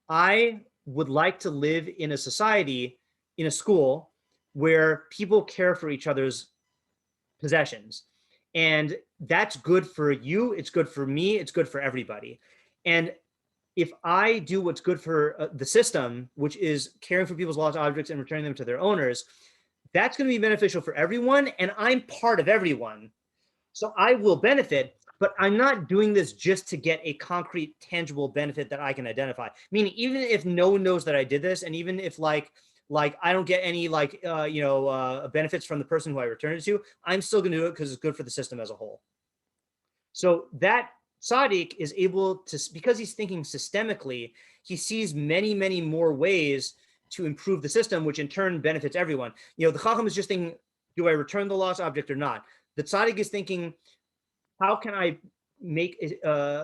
I would like to live in a society, in a school, where people care for each other's possessions. And that's good for you. It's good for me. It's good for everybody. And if I do what's good for the system, which is caring for people's lost objects and returning them to their owners, that's going to be beneficial for everyone, and I'm part of everyone. So I will benefit, but I'm not doing this just to get a concrete, tangible benefit that I can identify. Meaning, even if no one knows that I did this, and even if like I don't get any benefits from the person who I returned it to, I'm still going to do it because it's good for the system as a whole. So that Tzadik is able to, because he's thinking systemically, he sees many, many more ways to improve the system, which in turn benefits everyone. The Chacham is just thinking, do I return the lost object or not? The Tzadik is thinking, how can I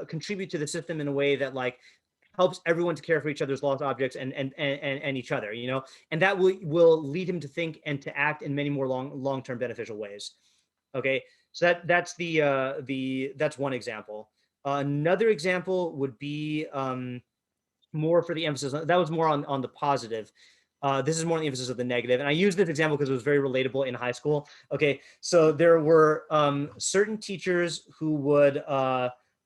contribute to the system in a way that like helps everyone to care for each other's lost objects and each other, and that will lead him to think and to act in many more long-term beneficial ways. Okay, so that's that's one example. Another example would be more for the emphasis. That was more on the positive. This is more on the emphasis of the negative. And I use this example because it was very relatable in high school. Okay, so there were certain teachers who would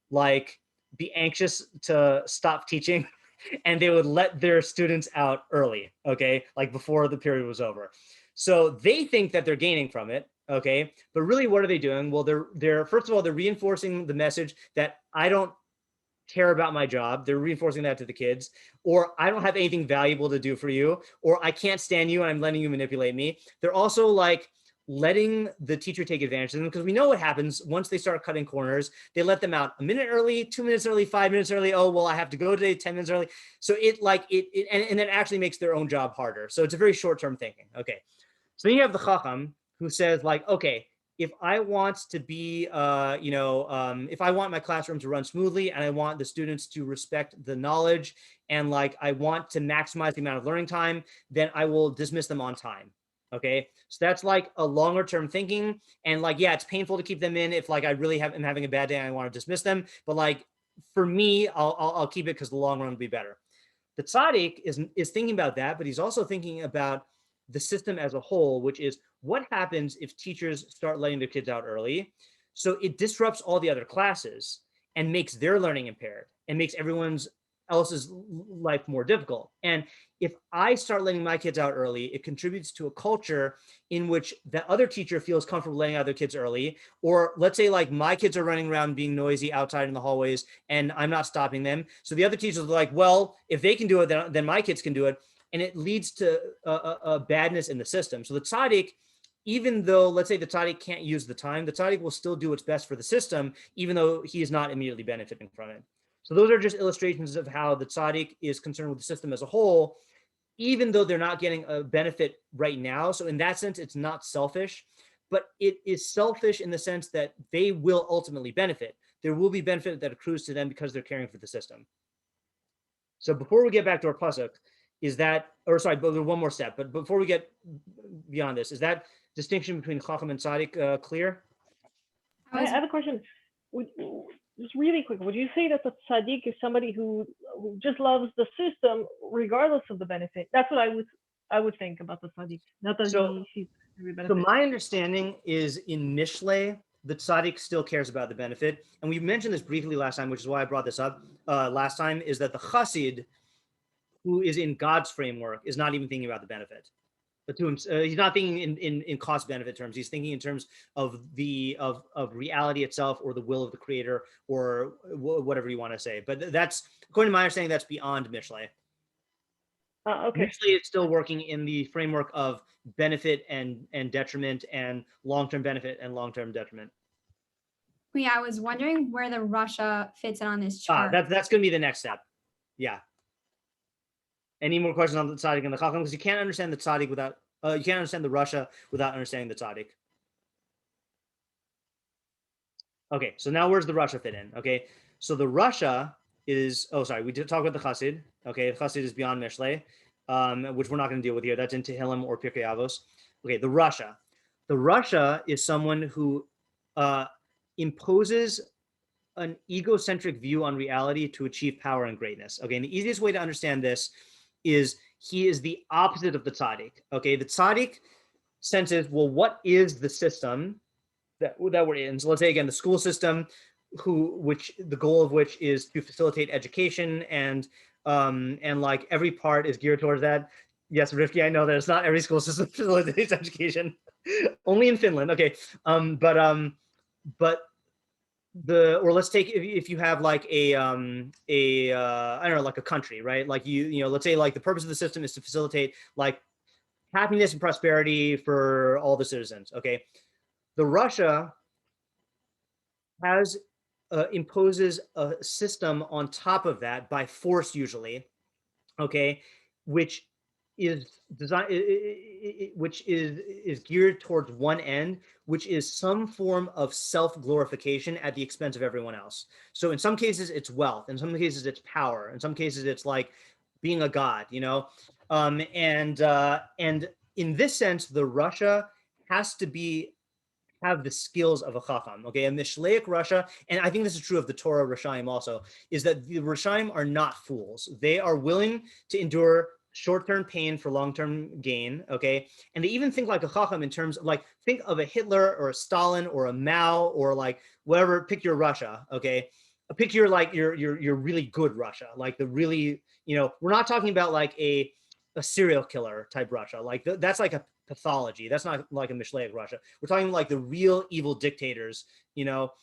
like be anxious to stop teaching and they would let their students out early, okay, like before the period was over. So they think that they're gaining from it, okay, but really what are they doing? Well, they're first of all, they're reinforcing the message that I don't care about my job. They're reinforcing that to the kids, or I don't have anything valuable to do for you, or I can't stand you and I'm letting you manipulate me. They're also like letting the teacher take advantage of them, because we know what happens once they start cutting corners. They let them out a minute early, 2 minutes early, 5 minutes early. Oh, well, I have to go today 10 minutes early. So it then actually makes their own job harder. So it's a very short-term thinking. Okay. So then you have the Chacham who says like, okay, if I want to be, if I want my classroom to run smoothly and I want the students to respect the knowledge and like I want to maximize the amount of learning time, then I will dismiss them on time. Okay, so that's like a longer term thinking, and like, yeah, it's painful to keep them in if like I really am having a bad day and I want to dismiss them, but like for me, I'll keep it because the long run will be better. The Tzadik is thinking about that, but he's also thinking about the system as a whole, which is what happens if teachers start letting their kids out early. So it disrupts all the other classes and makes their learning impaired and makes everyone's else's life more difficult. And if I start letting my kids out early, it contributes to a culture in which that other teacher feels comfortable letting out their kids early. Or let's say like my kids are running around being noisy outside in the hallways and I'm not stopping them. So the other teachers are like, well, if they can do it, then my kids can do it. And it leads to a badness in the system. So the Tzadik, even though, let's say the Tzadik can't use the time, the Tzadik will still do what's best for the system, even though he is not immediately benefiting from it. So those are just illustrations of how the Tzadik is concerned with the system as a whole, even though they're not getting a benefit right now. So in that sense, it's not selfish, but it is selfish in the sense that they will ultimately benefit. There will be benefit that accrues to them because they're caring for the system. So before we get back to our pasuk, but one more step. But before we get beyond this, is that distinction between Chacham and Tzadik clear? I have a question. Just really quick, would you say that the Tzadik is somebody who just loves the system regardless of the benefit? That's what I would think about the Tzadik. Not that he sees every benefit. So my understanding is in Mishlei, the Tzadik still cares about the benefit. And we mentioned this briefly last time, which is why I brought this up last time, is that the Chassid, who is in God's framework, is not even thinking about the benefit. But to him, he's not thinking in cost benefit terms. He's thinking in terms of of reality itself, or the will of the creator, or whatever you want to say. But that's, according to my understanding, that's beyond Mishlei. Okay. Mishlei is still working in the framework of benefit and detriment, and long-term benefit and long-term detriment. Yeah, I was wondering where the Rasha fits in on this chart. That's going to be the next step. Yeah. Any more questions on the Tzadik and the Chacham? Because you can't understand the Tzadik without, you can't understand the Rasha without understanding the Tzadik. Okay, so now where's the Rasha fit in? Okay, so the Rasha is, we did talk about the Chassid. Okay, the Chassid is beyond Mishlei, which we're not going to deal with here. That's in Tehillim or Pirkei Avos. Okay, the Rasha. The Rasha is someone who imposes an egocentric view on reality to achieve power and greatness. Okay, and the easiest way to understand this is he is the opposite of the Tzadik. Okay, the Tzadik senses, well, what is the system that we're in? So let's say again, the school system, which the goal of which is to facilitate education, and like every part is geared towards that. Yes, Rifki, I know that it's not every school system facilitates education, only in Finland. Okay, but or let's take, if you have like I don't know, like a country, right? Like let's say like the purpose of the system is to facilitate like happiness and prosperity for all the citizens. Okay, the Rasha has imposes a system on top of that by force usually, okay, which is designed, which is geared towards one end, which is some form of self-glorification at the expense of everyone else. So in some cases it's wealth, in some cases it's power, in some cases it's like being a god, you know. And in this sense, the Rasha has to have the skills of a chacham, okay? A Mishleic Rasha, and I think this is true of the Torah Rashaim also, is that the Rashaim are not fools. They are willing to endure short-term pain for long-term gain, okay? And they even think like a chacham in terms of like, think of a Hitler or a Stalin or a Mao or like whatever, pick your Russia, okay? Pick your like your really good Russia, like the really, you know, we're not talking about like a serial killer type Russia. Like that's like a pathology. That's not like a Mishlei Russia. We're talking like the real evil dictators. You know,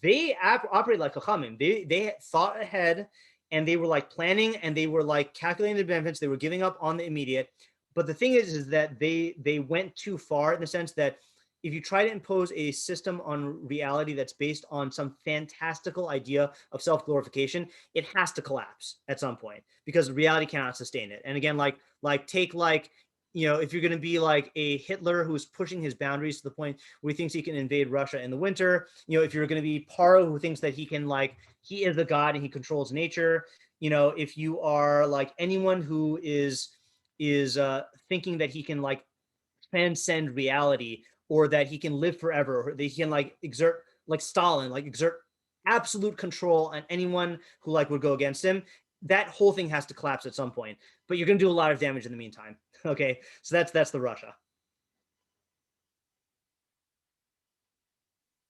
they operate like chachamim. They thought ahead, and they were like planning, and they were like calculating the benefits. They were giving up on the immediate. But the thing is that they went too far in the sense that if you try to impose a system on reality that's based on some fantastical idea of self-glorification, it has to collapse at some point because reality cannot sustain it. And again, like take like, you know, if you're going to be like a Hitler who's pushing his boundaries to the point where he thinks he can invade Russia in the winter, you know, if you're going to be Paro who thinks that he can like, he is the god and he controls nature, you know, if you are like anyone who is thinking that he can like transcend reality, or that he can live forever, or that he can like exert, like Stalin, like exert absolute control on anyone who like would go against him, that whole thing has to collapse at some point. But you're going to do a lot of damage in the meantime. Okay, so that's the Rasha.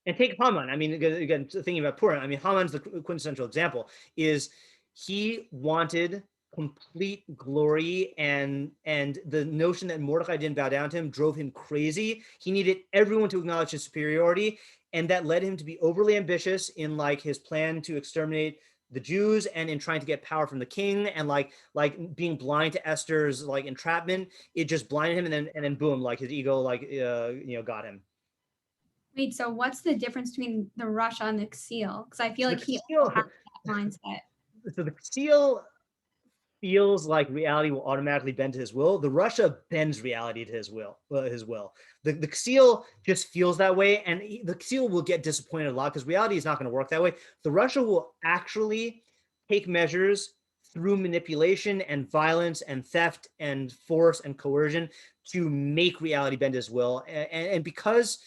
And take Haman. I mean, again, thinking about Purim, I mean, Haman's the quintessential example. Is he wanted complete glory, and the notion that Mordecai didn't bow down to him drove him crazy. He needed everyone to acknowledge his superiority, and that led him to be overly ambitious in like his plan to exterminate the Jews and in trying to get power from the king, and like being blind to Esther's like entrapment. It just blinded him, and then boom, like his ego like you know, got him. Wait, so what's the difference between the Rasha and the Ksil? Because I feel like he Ksil has that mindset. So the Ksil feels like reality will automatically bend to his will. The Rasha bends reality to his will. The Ksil just feels that way, and the Ksil will get disappointed a lot because reality is not going to work that way. The Rasha will actually take measures through manipulation and violence and theft and force and coercion to make reality bend his will. And because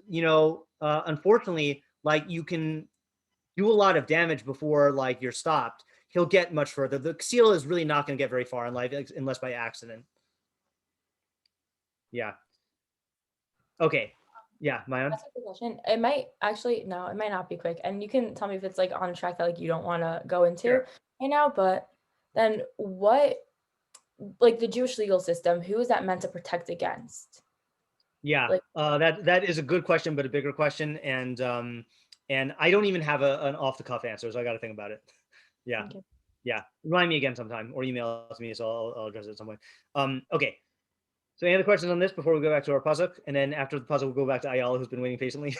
you know, unfortunately, like you can do a lot of damage before like you're stopped, he'll get much further. The Ksil is really not going to get very far in life unless by accident. Yeah. Okay. Yeah, Mayan? That's a good question. It might actually, no, it might not be quick. And you can tell me if it's like on a track that like you don't want to go into right now, but then what, like the Jewish legal system, who is that meant to protect against? Yeah, like, that is a good question, but a bigger question. And I don't even have an off-the-cuff answer, so I got to think about it. Yeah. Okay. Yeah. Remind me again sometime or email it to me, so I'll address it at some point. Okay. So any other questions on this before we go back to our pasuk? And then after the pasuk, we'll go back to Ayala, who's been waiting patiently.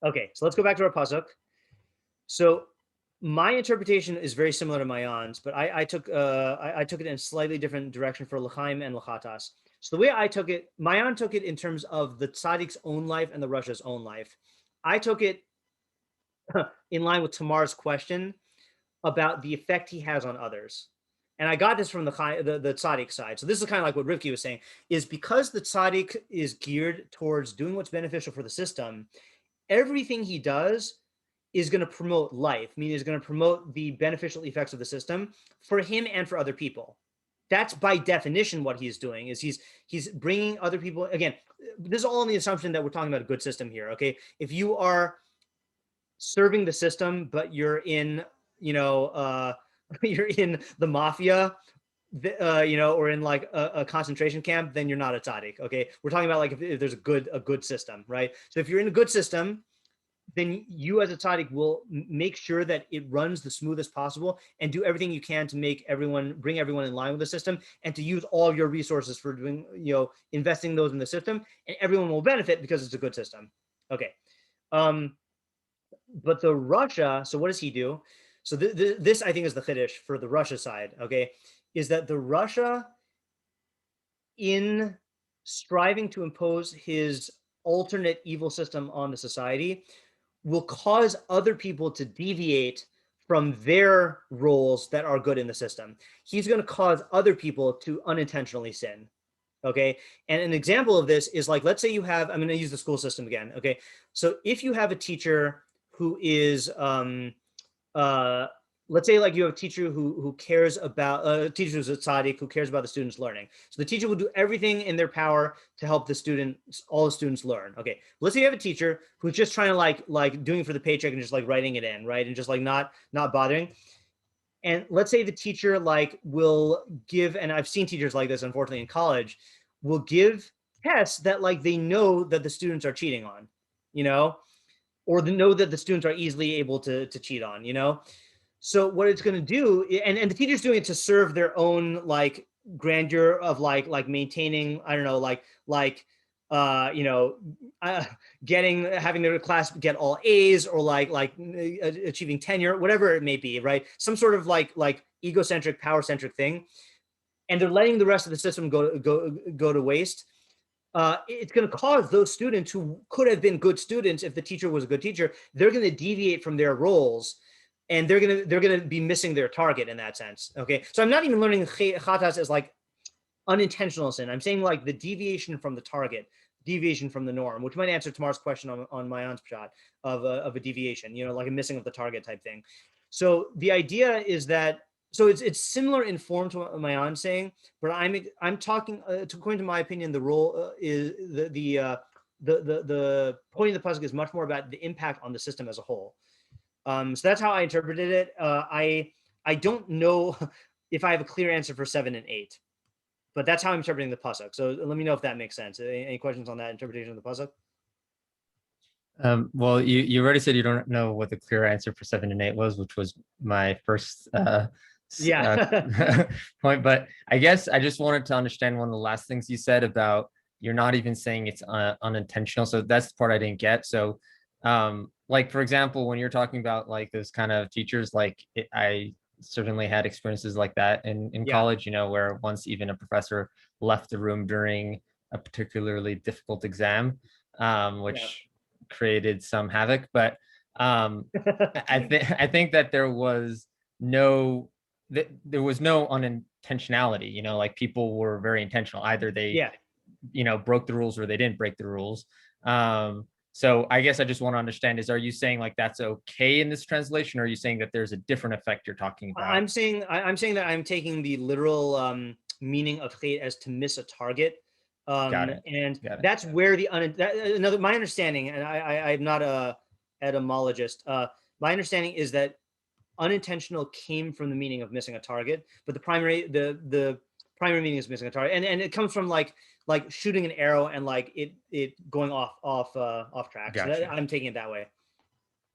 Okay, so let's go back to our pasuk. So my interpretation is very similar to Mayan's, but I took it in a slightly different direction for L'chaim and L'chatas. So the way I took it, Mayan took it in terms of the Tzadik's own life and the Rasha's own life. I took it in line with Tamar's question about the effect he has on others. And I got this from the Tzadik side. So this is kind of like what Rivki was saying, is because the Tzadik is geared towards doing what's beneficial for the system, everything he does is going to promote life, meaning is going to promote the beneficial effects of the system for him and for other people. That's by definition what he's doing, is he's bringing other people. Again, this is all on the assumption that we're talking about a good system here, okay? If you are serving the system, but you're in, you know, you're in the mafia, you know, or in like a concentration camp, then you're not a tzaddik. Okay, we're talking about like if there's a good system, right? So if you're in a good system, then you as a tzaddik will make sure that it runs the smoothest possible and do everything you can to bring everyone in line with the system, and to use all of your resources for doing, you know, investing those in the system, and everyone will benefit because it's a good system. Okay. But the Rasha, so what does he do? So this I think is the chiddush for the Rasha side, okay, is that the Rasha, in striving to impose his alternate evil system on the society, will cause other people to deviate from their roles that are good in the system. He's going to cause other people to unintentionally sin. Okay. And an example of this is like, let's say you have, I'm going to use the school system again. Okay. So if you have a teacher who is, let's say like you have a teacher who cares about, a teacher who's a tzaddik who cares about the students learning. So the teacher will do everything in their power to help the students, all the students learn. Okay. Let's say you have a teacher who's just trying to like doing it for the paycheck and just like writing it in, right? And just like not bothering. And let's say the teacher like will give, and I've seen teachers like this, unfortunately, in college, will give tests that like they know that the students are cheating on, you know, or they know that the students are easily able to cheat on, you know. So what it's going to do, and the teacher's doing it to serve their own like grandeur of like maintaining, I don't know, you know, having their class get all A's, or like achieving tenure, whatever it may be, right? Some sort of like egocentric, power-centric thing, and they're letting the rest of the system go to waste. It's going to cause those students who could have been good students if the teacher was a good teacher, they're going to deviate from their roles, and they're going to be missing their target in that sense. Okay, so I'm not even learning chatas as like unintentional sin. I'm saying like the deviation from the target, deviation from the norm, which might answer tomorrow's question on Mayan's shot of a deviation, you know, like a missing of the target type thing. So the idea is that, so it's similar in form to what Mayan's saying, but I'm talking, according to my opinion, the role is the point of the pasuk is much more about the impact on the system as a whole. So that's how I interpreted it. I don't know if I have a clear answer for 7 and 8. But that's how I'm interpreting the pasuk. So let me know if that makes sense. Any questions on that interpretation of the pasuk? Well, you already said you don't know what the clear answer for 7 and 8 was, which was my first point. But I guess I just wanted to understand one of the last things you said about you're not even saying it's unintentional. So that's the part I didn't get. So like, for example, when you're talking about like those kind of teachers, like I certainly had experiences like that in college, you know, where once even a professor left the room during a particularly difficult exam, which created some havoc. But I think that there was no unintentionality, you know, like people were very intentional. Either they, you know, broke the rules or they didn't break the rules. So I guess I just want to understand are you saying like that's okay in this translation, or are you saying that there's a different effect you're talking about? I'm saying that I'm taking the literal meaning of chait as to miss a target. And that's where my understanding, and I'm not a etymologist, my understanding is that unintentional came from the meaning of missing a target, but the primary meaning is missing a target, and it comes from like shooting an arrow and like it going off track. Gotcha. So I'm taking it that way.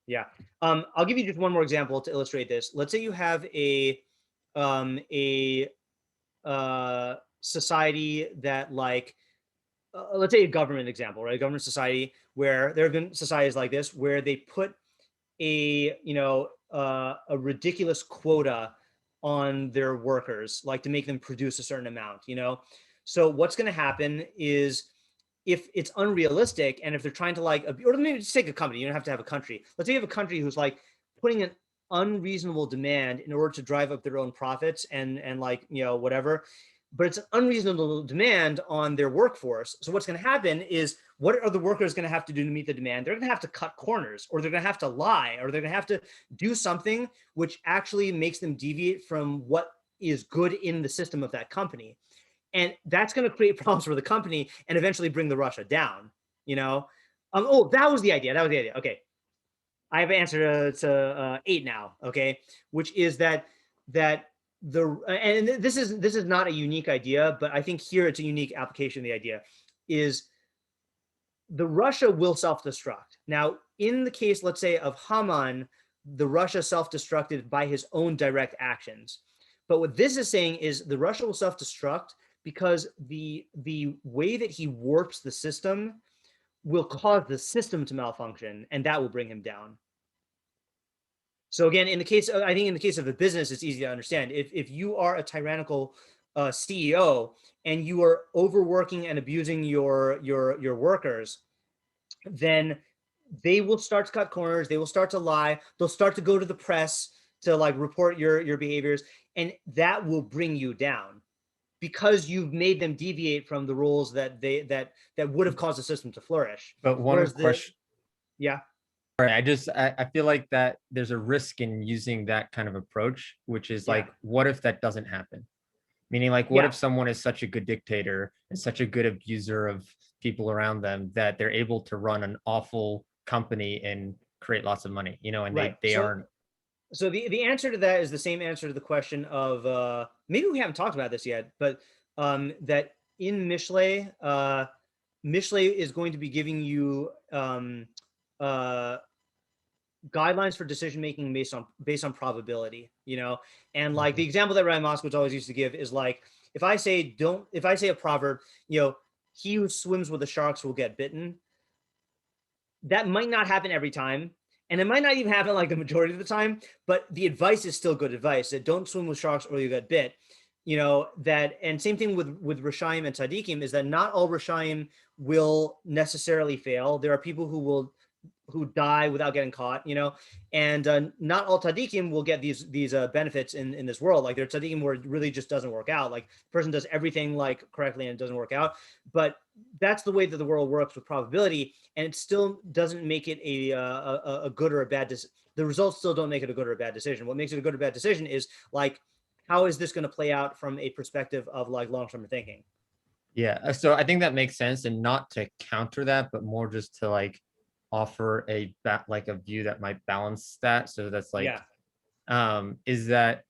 Yeah. I'll give you just one more example to illustrate this. Let's say you have a society that like, let's say a government example, right? A government society where there have been societies like this where they put a ridiculous quota on their workers, like to make them produce a certain amount, you know? So what's going to happen is if it's unrealistic, and if they're trying to like, or maybe just take a company, you don't have to have a country. Let's say you have a country who's like putting an unreasonable demand in order to drive up their own profits and like, you know, whatever, but it's an unreasonable demand on their workforce. So what's going to happen is, what are the workers going to have to do to meet the demand? They're going to have to cut corners, or they're going to have to lie, or they're going to have to do something which actually makes them deviate from what is good in the system of that company. And that's going to create problems for the company and eventually bring the Rasha down, you know? Oh, that was the idea. Okay. I have an answer to 8 now. Okay. Which is that and this is not a unique idea, but I think here it's a unique application of the idea, is the Rasha will self-destruct. Now, in the case, let's say, of Haman, the Rasha self-destructed by his own direct actions. But what this is saying is the Rasha will self-destruct because the way that he warps the system will cause the system to malfunction, and that will bring him down. So again, in the case of, I think in the case of a business, it's easy to understand. If you are a tyrannical CEO and you are overworking and abusing your workers, then they will start to cut corners. They will start to lie. They'll start to go to the press to like report your behaviors, and that will bring you down because you've made them deviate from the rules that would have caused the system to flourish. But one question. Yeah. I feel like that there's a risk in using that kind of approach, which is like, what if that doesn't happen? Meaning like, what if someone is such a good dictator and such a good abuser of people around them that they're able to run an awful company and create lots of money, you know, and they aren't. So the answer to that is the same answer to the question of, maybe we haven't talked about this yet, but that in Mishlei, Mishlei is going to be giving you guidelines for decision making based on probability, you know, and like the example that Ryan Moskowitz always used to give is like, if I say a proverb, you know, he who swims with the sharks will get bitten. That might not happen every time, and it might not even happen like the majority of the time, but the advice is still good advice, that don't swim with sharks or you get bit. You know, that, and same thing with Rashaim and Tzadikim, is that not all Rashaim will necessarily fail. There are people who die without getting caught, you know, and not all tzaddikim will get these benefits in this world. Like there are tzaddikim where it really just doesn't work out. Like the person does everything like correctly and it doesn't work out. But that's the way that the world works with probability, and it still doesn't make it a good or a bad decision. The results still don't make it a good or a bad decision. What makes it a good or bad decision is like, how is this going to play out from a perspective of like long-term thinking? Yeah, so I think that makes sense, and not to counter that, but more just to like offer a view that might balance that. So that's like, is that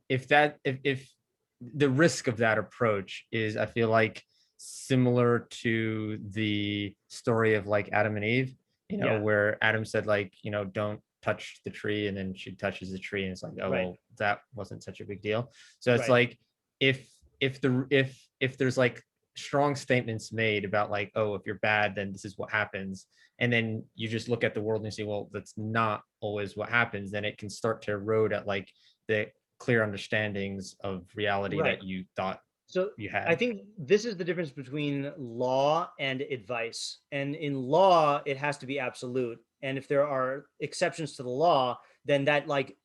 if the risk of that approach is, I feel like, similar to the story of like Adam and Eve, you know, where Adam said like, you know, don't touch the tree, and then she touches the tree and it's like, oh, well, that wasn't such a big deal. So it's like, if there's like strong statements made about like, oh, if you're bad, then this is what happens, and then you just look at the world and you say, well, that's not always what happens, then it can start to erode at like the clear understandings of reality that you thought you had. I think this is the difference between law and advice. And in law, it has to be absolute. And if there are exceptions to the law, then that like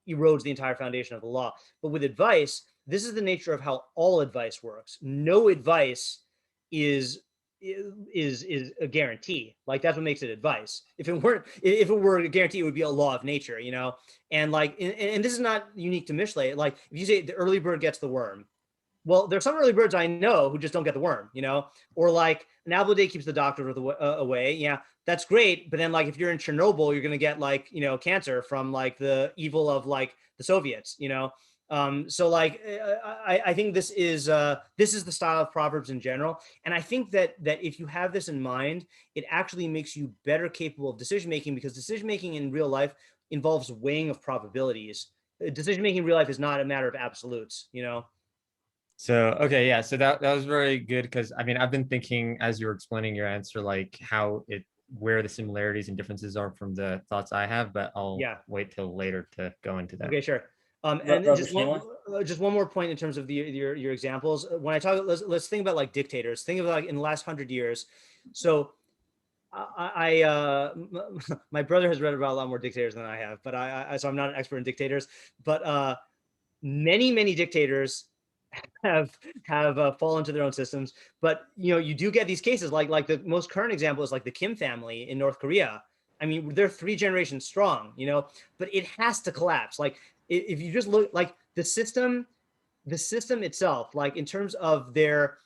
erodes the entire foundation of the law. But with advice, this is the nature of how all advice works. No advice is a guarantee. Like that's what makes it advice. If it were a guarantee, it would be a law of nature, you know. And like, and this is not unique to Mishlei. Like if you say the early bird gets the worm, well, there's some early birds I know who just don't get the worm, you know. Or like an apple a day keeps the doctor away. Yeah, that's great. But then like if you're in Chernobyl, you're gonna get like, you know, cancer from like the evil of like the Soviets, you know. So like I think this is the style of Proverbs in general, and I think that if you have this in mind, it actually makes you better capable of decision making, because decision making in real life involves weighing of probabilities. Decision making in real life is not a matter of absolutes, you know. So okay, yeah, so that was very good, because I mean I've been thinking as you were explaining your answer like where the similarities and differences are from the thoughts I have, but I'll wait till later to go into that. Okay, sure. And just one more point in terms of your examples. When I talk, let's think about like dictators. Think of like in the last 100 years. So my brother has read about a lot more dictators than I have, but so I'm not an expert in dictators. But many dictators have fallen to their own systems. But you know, you do get these cases like the most current example is like the Kim family in North Korea. I mean, they're 3 generations strong, you know, but it has to collapse. Like if you just look like the system itself, like in terms of their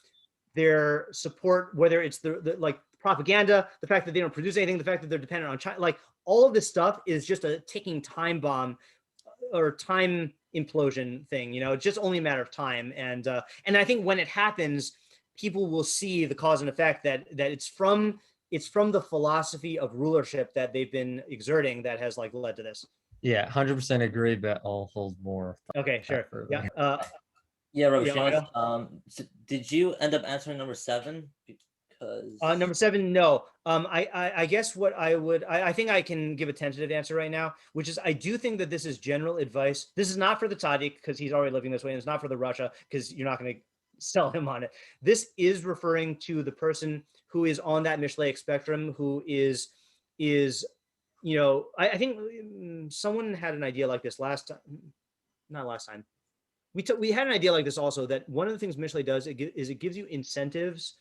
support, whether it's the like propaganda, the fact that they don't produce anything, the fact that they're dependent on China, like all of this stuff is just a ticking time bomb or time implosion thing, you know. It's just only a matter of time. And I think when it happens, people will see the cause and effect that it's from the philosophy of rulership that they've been exerting that has like led to this. Yeah, 100% agree, but I'll hold more. Okay, sure. Yeah. Yeah, Rob, so did you end up answering number 7? Because Number 7, no. I guess what I think I can give a tentative answer right now, which is I do think that this is general advice. This is not for the Tzadik because he's already living this way, and it's not for the Rasha because you're not going to sell him on it. This is referring to the person who is on that Mishlei spectrum, who is I think someone had an idea like this last time, not last time. We had an idea like this also, that one of the things Mishlei does is it gives you incentives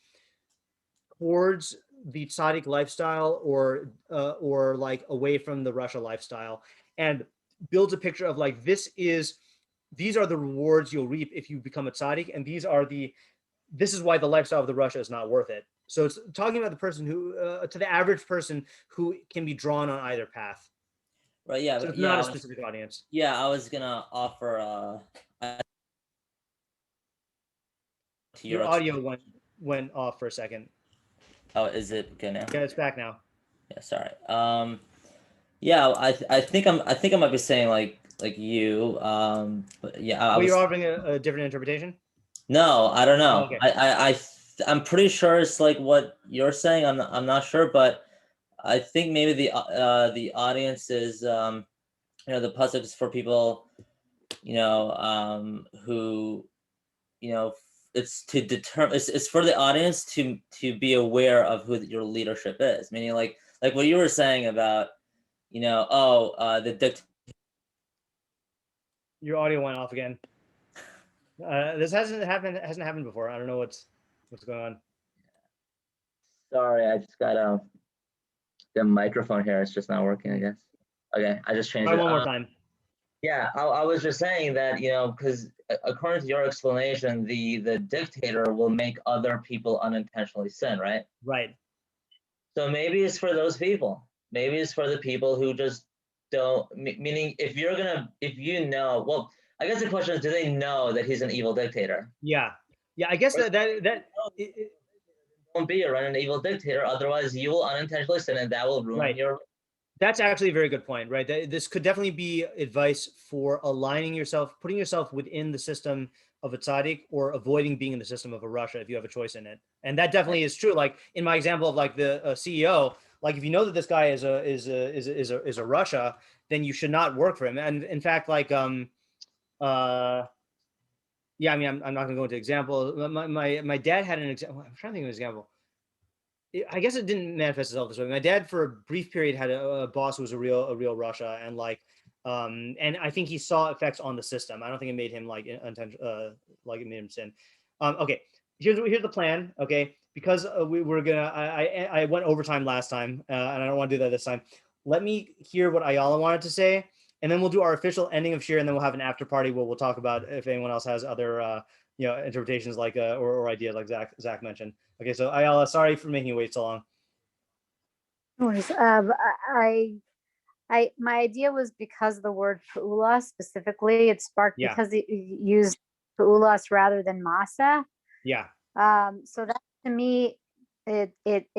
towards the Tzadik lifestyle or like away from the Rasha lifestyle, and builds a picture of like, these are the rewards you'll reap if you become a Tzadik, and this is why the lifestyle of the Rasha is not worth it. So it's talking about the person who, to the average person who can be drawn on either path. right, yeah, So but it's yeah, not I a was- specific audience. yeah, I was gonna offer to Your audio went off for a second. Oh, is it good now? Yeah, it's back now. Yeah, sorry. Yeah, I think I might be saying like you. But yeah, I was. You're offering a different interpretation? No, I don't know. Oh, okay. I'm pretty sure it's like what you're saying. I'm not sure, but I think maybe the audience is the pasuk is for people, who, it's to determine. It's for the audience to be aware of who your leadership is. Meaning like what you were saying about, the Your audio went off again. This hasn't happened before. I don't know what's going on. Sorry, I just got the microphone here. It's just not working, I guess. Okay, I just changed Try it. one more time. Yeah, I was just saying that, because according to your explanation, the dictator will make other people unintentionally sin, right? Right. So maybe it's for those people. Maybe it's for the people who just don't. Meaning, well, I guess the question is, do they know that he's an evil dictator? Yeah. I guess that Don't be around an evil dictator, otherwise you will unintentionally sin, and that will ruin your. That's actually a very good point, right? This could definitely be advice for aligning yourself, putting yourself within the system of a tzaddik, or avoiding being in the system of a Rasha if you have a choice in it. And that definitely is true. Like in my example of like the CEO, like if you know that this guy is a Rasha, then you should not work for him. And in fact, like yeah, I mean, I'm not gonna go into example. My dad had an example. I'm trying to think of an example. I guess it didn't manifest itself this way. My dad, for a brief period, had a boss who was a real Rasha, and like, and I think he saw effects on the system. I don't think it made him like like it made him sin. Okay, here's the plan. Okay, because I went overtime last time, and I don't want to do that this time. Let me hear what Ayala wanted to say, and then we'll do our official ending of shiur, and then we'll have an after party where we'll talk about if anyone else has other interpretations like or ideas like Zach mentioned. Okay, so Ayala, sorry for making you wait so long. No worries. My idea was because the word pe'ula specifically, it sparked because it used pe'ulas rather than masa. Yeah. So that to me, it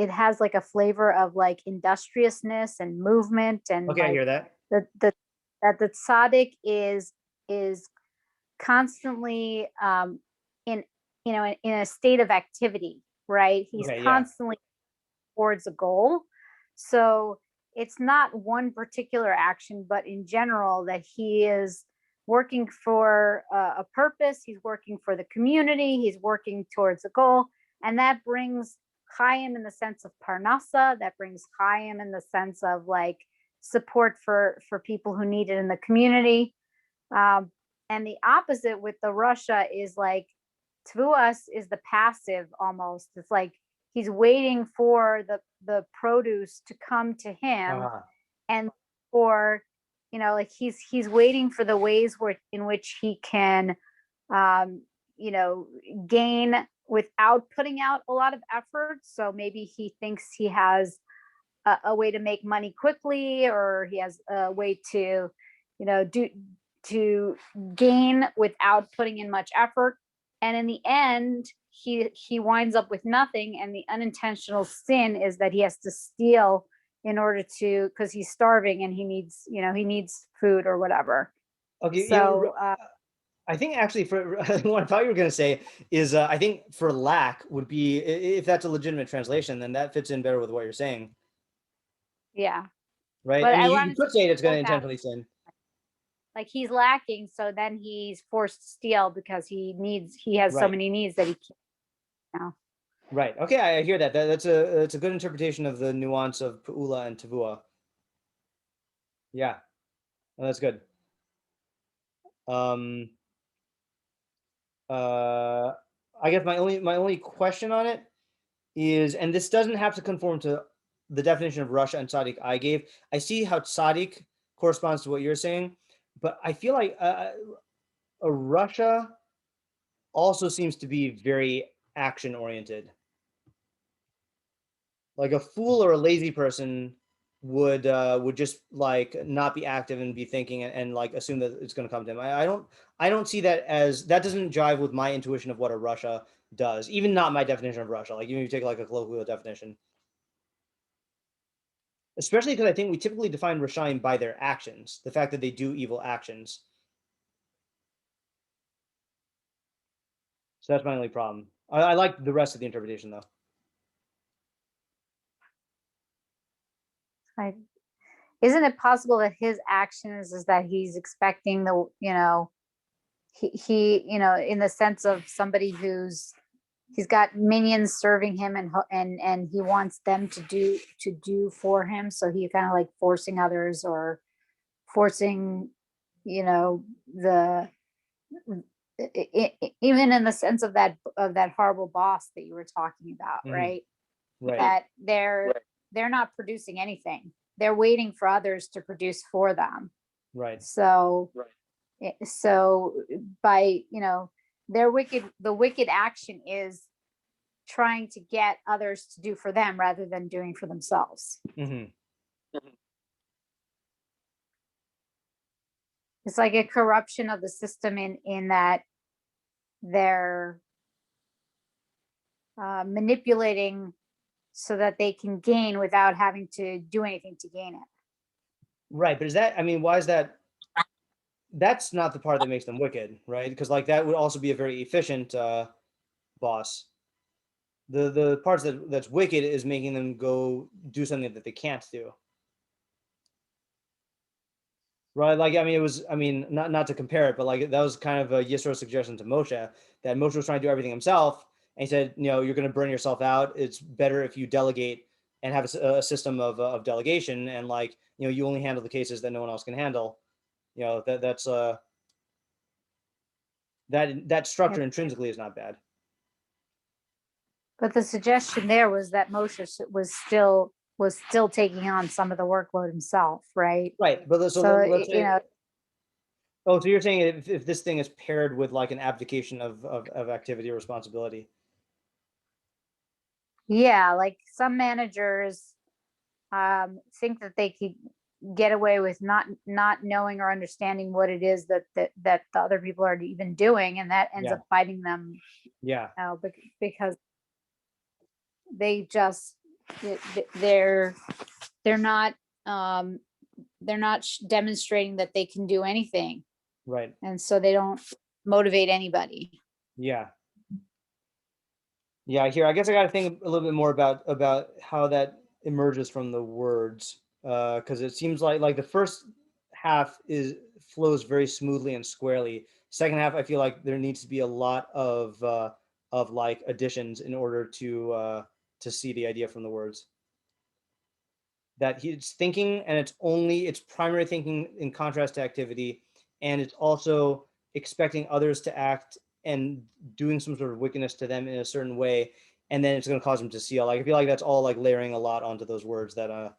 has like a flavor of like industriousness and movement, and okay, like I hear that. That the tzaddik is constantly in a state of activity, right? He's constantly towards a goal. So it's not one particular action, but in general that he is working for a purpose. He's working for the community. He's working towards a goal, and that brings chayim in the sense of parnasa. That brings chayim in the sense of like support for people who need it in the community. And the opposite with the Rasha is like Tvuas is the passive almost. It's like he's waiting for the produce to come to him, and for like he's waiting for the ways in which he can gain without putting out a lot of effort. So maybe he thinks he has a way to make money quickly, or he has a way to gain without putting in much effort. And in the end, he winds up with nothing. And the unintentional sin is that he has to steal in order to, because he's starving and he needs food or whatever. Okay. So I think actually for what I thought you were going to say is I think for lack would be, if that's a legitimate translation, then that fits in better with what you're saying, Yeah. right? But I I mean, you wanted could say it's going to both out. intentionally sin. Like he's lacking, so then he's forced to steal because he has so Right. many needs that he can't. You know? Right. Okay, I hear that. That's a good interpretation of the nuance of Pu'ula and Tavua. Yeah, well, that's good. I guess my only question on it is, and this doesn't have to conform to the definition of Rasha and Tzadik I gave. I see how Tzadik corresponds to what you're saying, but I feel like a Rasha also seems to be very action oriented. Like a fool or a lazy person would just like not be active and be thinking and like assume that it's going to come to him. I don't see that as, that doesn't jive with my intuition of what a Rasha does. Even not my definition of Rasha. Like even if you take like a colloquial definition, especially because I think we typically define Rashaim by their actions, the fact that they do evil actions. So that's my only problem. I like the rest of the interpretation though. Isn't it possible that his actions is that he's expecting the, he in the sense of somebody he's got minions serving him and he wants them to do for him, so he kind of like forcing others or forcing, the even in the sense of that horrible boss that you were talking about, right? Right. That they're not producing anything. They're waiting for others to produce for them. Right. So by, the wicked action is trying to get others to do for them rather than doing for themselves. It's like a corruption of the system in that they're manipulating so that they can gain without having to do anything to gain it. Right, but is that, I mean, why is that? That's not the part that makes them wicked, right? Because like that would also be a very efficient boss. The parts that's wicked is making them go do something that they can't do. Right, like I mean, it was, I mean, not to compare it, but like that was kind of a Yisro's suggestion to Moshe, that Moshe was trying to do everything himself, and he said, you're going to burn yourself out. It's better if you delegate and have a system of delegation, and like you only handle the cases that no one else can handle. That's that structure intrinsically is not bad. But the suggestion there was that Moshe was still taking on some of the workload himself, right? Right, but let's say, oh, so you're saying if this thing is paired with like an abdication of activity or responsibility? Yeah, like some managers think that they could get away with not knowing or understanding what it is that the other people are even doing, and that ends up biting them. Yeah. Because they just they're not demonstrating that they can do anything. Right. And so they don't motivate anybody. Yeah. Yeah, here I guess I got to think a little bit more about how that emerges from the words, because it seems like the first half flows very smoothly and squarely. Second half, I feel like there needs to be a lot of like additions in order to see the idea from the words. That he's thinking, and it's primary thinking in contrast to activity, and it's also expecting others to act and doing some sort of wickedness to them in a certain way, and then it's going to cause them to seal. Like I feel like that's all like layering a lot onto those words that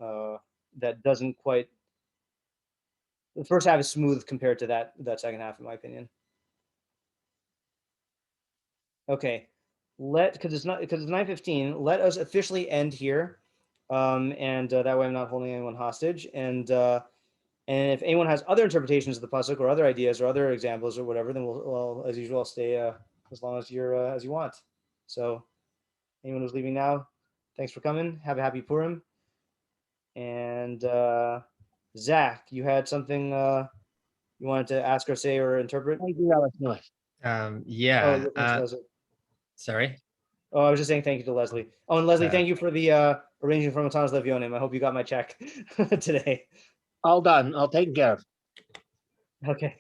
that doesn't quite. The first half is smooth compared to that second half, in my opinion. Okay, because it's 9:15. Let us officially end here, and that way I'm not holding anyone hostage. And if anyone has other interpretations of the pasuk or other ideas or other examples or whatever, then we'll as usual stay as long as you're as you want. So anyone who's leaving now, thanks for coming. Have a happy Purim. And Zach, you had something you wanted to ask or say or interpret? Yeah. Oh, thanks, Leslie. Sorry. Oh, I was just saying thank you to Leslie. Oh, and Leslie, Uh, thank you for the arranging for Matanas Levionim. I hope you got my check today. All done. I'll take care of. Okay.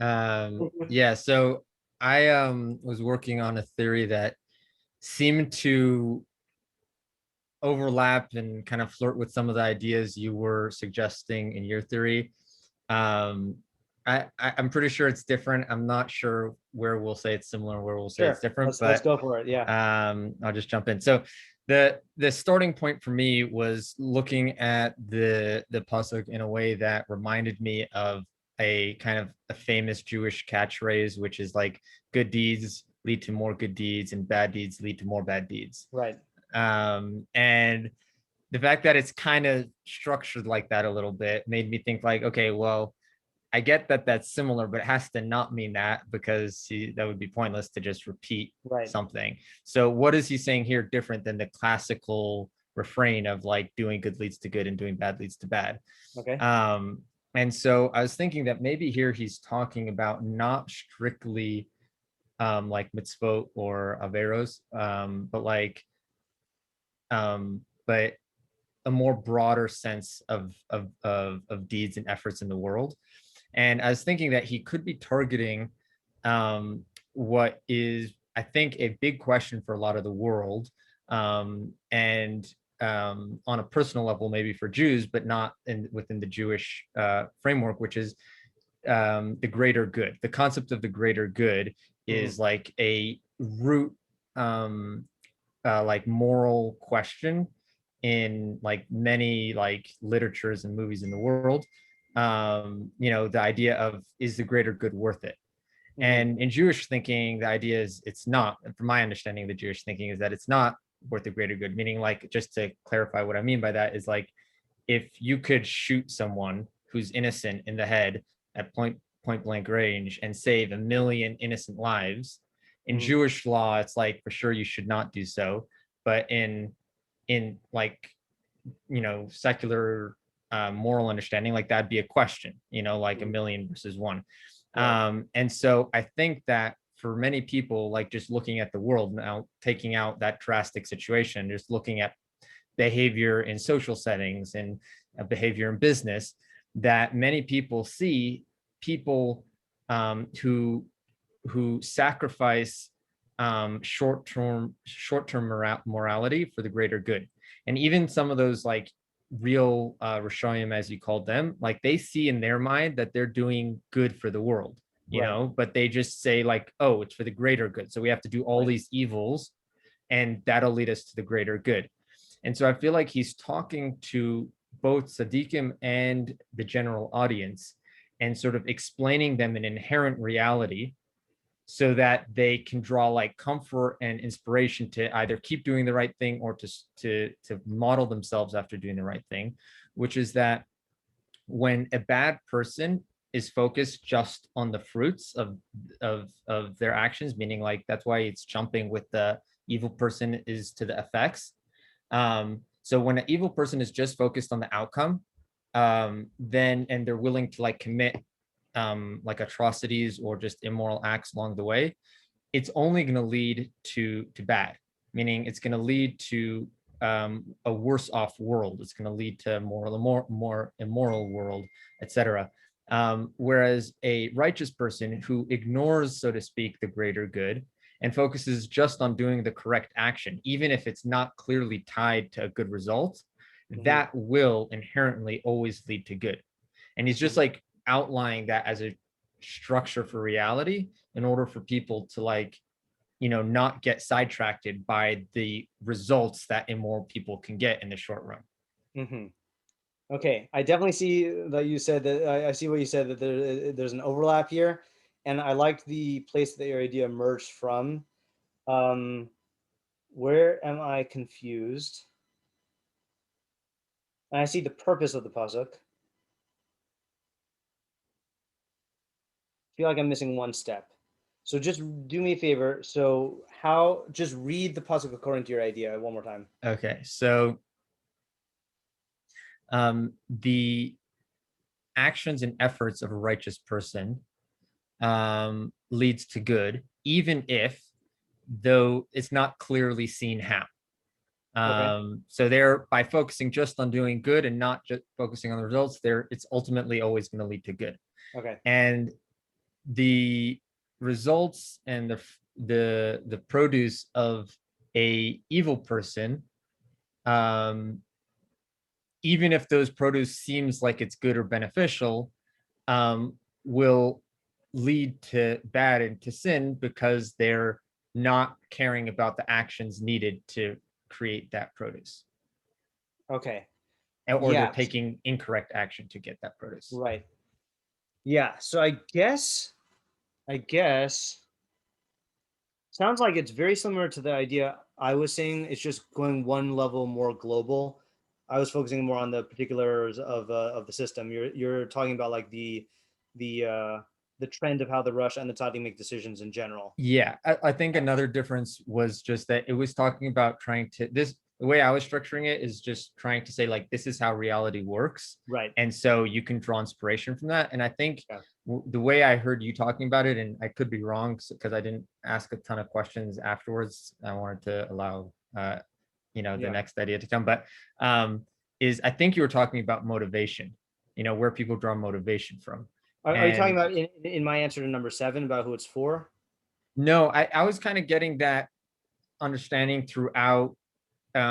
Yeah, so I was working on a theory that seemed to overlap and kind of flirt with some of the ideas you were suggesting in your theory. I'm pretty sure it's different. I'm not sure where we'll say it's similar, where we'll say it's different. Let's go for it. Yeah. I'll just jump in. So the starting point for me was looking at the pasuk in a way that reminded me of a kind of a famous Jewish catchphrase, which is like, good deeds lead to more good deeds and bad deeds lead to more bad deeds. Right. And the fact that it's kind of structured like that a little bit made me think like, okay, well, I get that that's similar, but it has to not mean that, because that would be pointless to just repeat something. So what is he saying here different than the classical refrain of like doing good leads to good and doing bad leads to bad? Okay. And so I was thinking that maybe here he's talking about not strictly like mitzvot or averos, but like but a more broader sense of deeds and efforts in the world. And I was thinking that he could be targeting what is, I think, a big question for a lot of the world, and on a personal level, maybe for Jews, but not within the Jewish framework, which is the greater good. The concept of the greater good is like a root, like moral question in like many like literatures and movies in the world. The idea of, is the greater good worth it? And in Jewish thinking, the idea is it's not. And from my understanding, the Jewish thinking is that it's not worth the greater good. Meaning, like, just to clarify what I mean by that is like, if you could shoot someone who's innocent in the head at point blank range and save 1 million innocent lives, in Jewish law, it's like, for sure you should not do so. But in like, secular moral understanding, like that'd be a question, like 1 million versus 1. And so I think that for many people, like just looking at the world now, taking out that drastic situation, just looking at behavior in social settings and behavior in business, that many people see people who sacrifice short-term morality for the greater good. And even some of those like real Rishonim, as you called them, like they see in their mind that they're doing good for the world, but they just say like, oh, it's for the greater good, so we have to do all these evils and that'll lead us to the greater good. And so I feel like he's talking to both Tzadikim and the general audience and sort of explaining them an inherent reality so that they can draw like comfort and inspiration to either keep doing the right thing or to model themselves after doing the right thing, which is that when a bad person is focused just on the fruits of their actions, meaning like that's why it's jumping with the evil person is to the effects. So when an evil person is just focused on the outcome, then and they're willing to like commit like atrocities or just immoral acts along the way, it's only going to lead to bad, meaning it's going to lead to a worse off world. It's going to lead to a more immoral world, etc. Whereas a righteous person who ignores, so to speak, the greater good and focuses just on doing the correct action, even if it's not clearly tied to a good result, that will inherently always lead to good. And he's just like outlining that as a structure for reality in order for people to like, not get sidetracked by the results that immoral people can get in the short run. Okay, I definitely see that you said that. I see what you said, that there's an overlap here, and I liked the place that your idea emerged from. Where am I confused? And I see the purpose of the pasuk. Feel like I'm missing one step. So just do me a favor. So just read the pasuk according to your idea one more time. Okay, so the actions and efforts of a righteous person leads to good, even if, though it's not clearly seen how. So there, by focusing just on doing good and not just focusing on the results, it's ultimately always going to lead to good. And the results and the produce of a evil person, even if those produce seems like it's good or beneficial, will lead to bad and to sin because they're not caring about the actions needed to create that produce. Or they're taking incorrect action to get that produce. Yeah. So I guess sounds like it's very similar to the idea I was saying. It's just going one level more global. I was focusing more on the particulars of the system. You're talking about like the trend of how the Rasha and the Tzadik make decisions in general. Yeah, I think another difference was just that it was talking about the way I was structuring it is just trying to say like, this is how reality works. And so you can draw inspiration from that. And I think the way I heard you talking about it, and I could be wrong because I didn't ask a ton of questions afterwards. I wanted to allow, the next idea to come, but is I think you were talking about motivation, where people draw motivation from. Are you talking about in my answer to number 7 about who it's for? No, I was kind of getting that understanding throughout. Maybe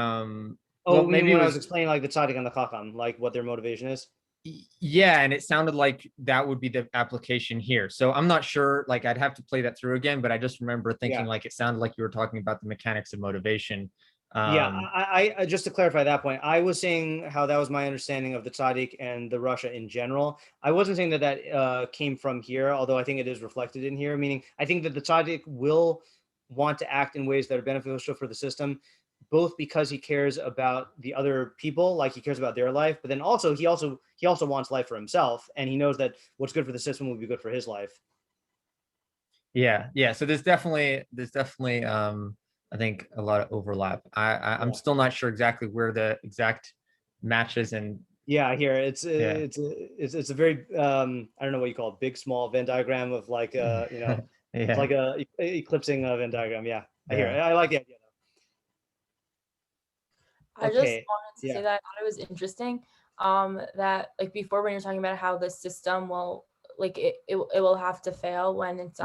when I was explaining like the Tzadik and the Chacham, like what their motivation is. Yeah, and it sounded like that would be the application here. So I'm not sure, like I'd have to play that through again, but I just remember thinking like it sounded like you were talking about the mechanics of motivation. I just to clarify that point, I was saying how that was my understanding of the Tzadik and the Rasha in general. I wasn't saying that came from here, although I think it is reflected in here, meaning I think that the Tzadik will want to act in ways that are beneficial for the system, both because he cares about the other people, like he cares about their life, but then also he also wants life for himself, and he knows that what's good for the system will be good for his life. Yeah. So there's definitely I think a lot of overlap. I'm still not sure exactly where the exact matches and here it's a very I don't know what you call it, big small Venn diagram of like it's like a eclipsing Venn diagram. I hear it. I like the idea though. I just wanted to say that I thought it was interesting that like before when you're talking about how the system will like it will have to fail when it's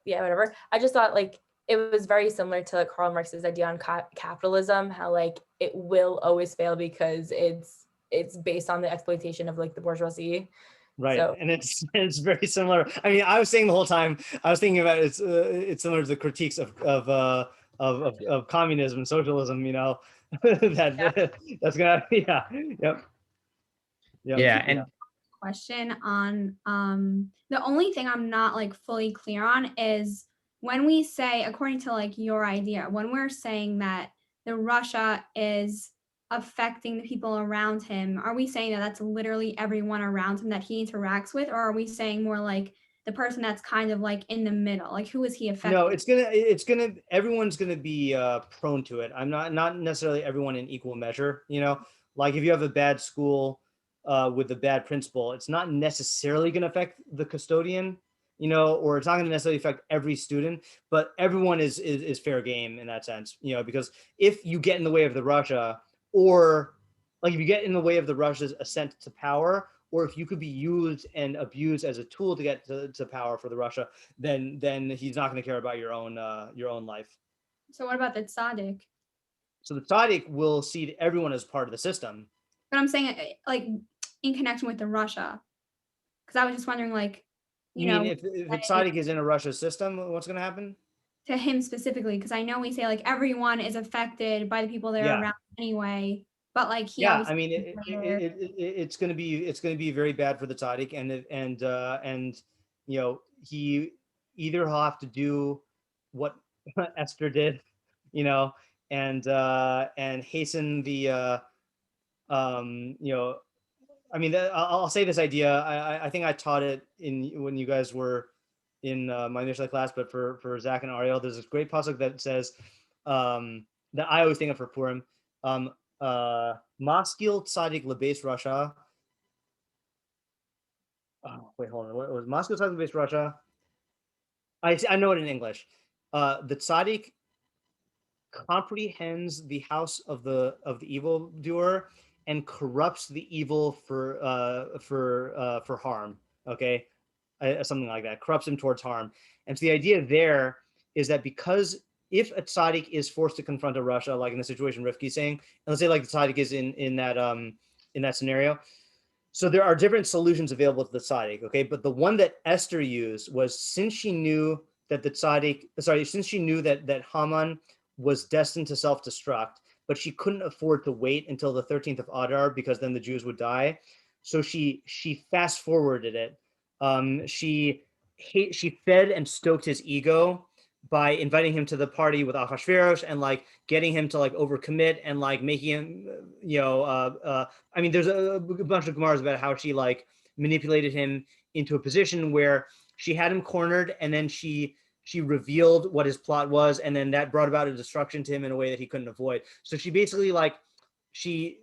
whatever. I just thought like it was very similar to Karl Marx's idea on capitalism, how like it will always fail because it's based on the exploitation of like the bourgeoisie. So. And it's very similar. I mean, I was saying the whole time, I was thinking about it's similar to the critiques of communism and socialism, that's gonna and question on the only thing I'm not like fully clear on is when we say, according to like your idea, when we're saying that the Rasha is affecting the people around him, are we saying that that's literally everyone around him that he interacts with, or are we saying more like the person that's kind of like in the middle, like who is he affecting? No, everyone's gonna be prone to it. I'm not necessarily everyone in equal measure, like if you have a bad school with a bad principal, it's not necessarily going to affect the custodian, or it's not going to necessarily affect every student, but everyone is fair game in that sense, because if you get in the way of the Rasha, or like if you get in the way of the Rasha's ascent to power, or if you could be used and abused as a tool to get to power for the Rasha, then he's not going to care about your own life. So what about the Tzadik? So the Tzadik will see everyone as part of the system. But I'm saying like in connection with the Rasha, because I was just wondering, like, you mean if the Tzadik is in a Rasha system, what's going to happen to him specifically? Because I know we say like everyone is affected by the people that are around anyway, but like I mean it's going to be very bad for the Tzadik, and he either will have to do what Esther did, and hasten the I mean, I'll say this idea. I think I taught it when you guys were in my Mishlei class, but for Zach and Ariel, there's this great pasuk that says that I always think of for Purim. Maskil Tzadik lebeis Rasha Oh, wait, hold on. What was Moscow Tzadik based Rasha? I know it in English. The Tzadik comprehends the house of the evildoer and corrupts the evil for harm. Okay, something like that. Corrupts him towards harm. And so the idea there is that because if a tzaddik is forced to confront a Rasha, like in the situation Rifki's saying, and let's say like the tzaddik is in that scenario, so there are different solutions available to the tzaddik. Okay, but the one that Esther used was since she knew that that Haman was destined to self-destruct, but she couldn't afford to wait until the 13th of Adar because then the Jews would die. So she fast forwarded it. She fed and stoked his ego by inviting him to the party with Ahasuerus and like getting him to like overcommit and like making him, I mean, there's a bunch of Gemaras about how she like manipulated him into a position where she had him cornered and then she revealed what his plot was, and then that brought about a destruction to him in a way that he couldn't avoid. So she basically like she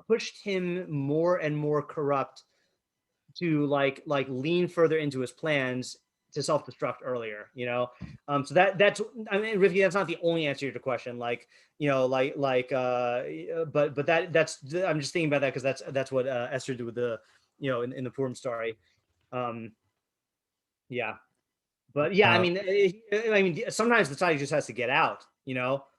pushed him more and more corrupt to like lean further into his plans to self-destruct earlier, so that's, I mean, Rifki, that's not the only answer to your question, but that's, I'm just thinking about that because that's what Esther did with the, in the Purim story. Yeah. But yeah, I mean, sometimes the tzaddik just has to get out,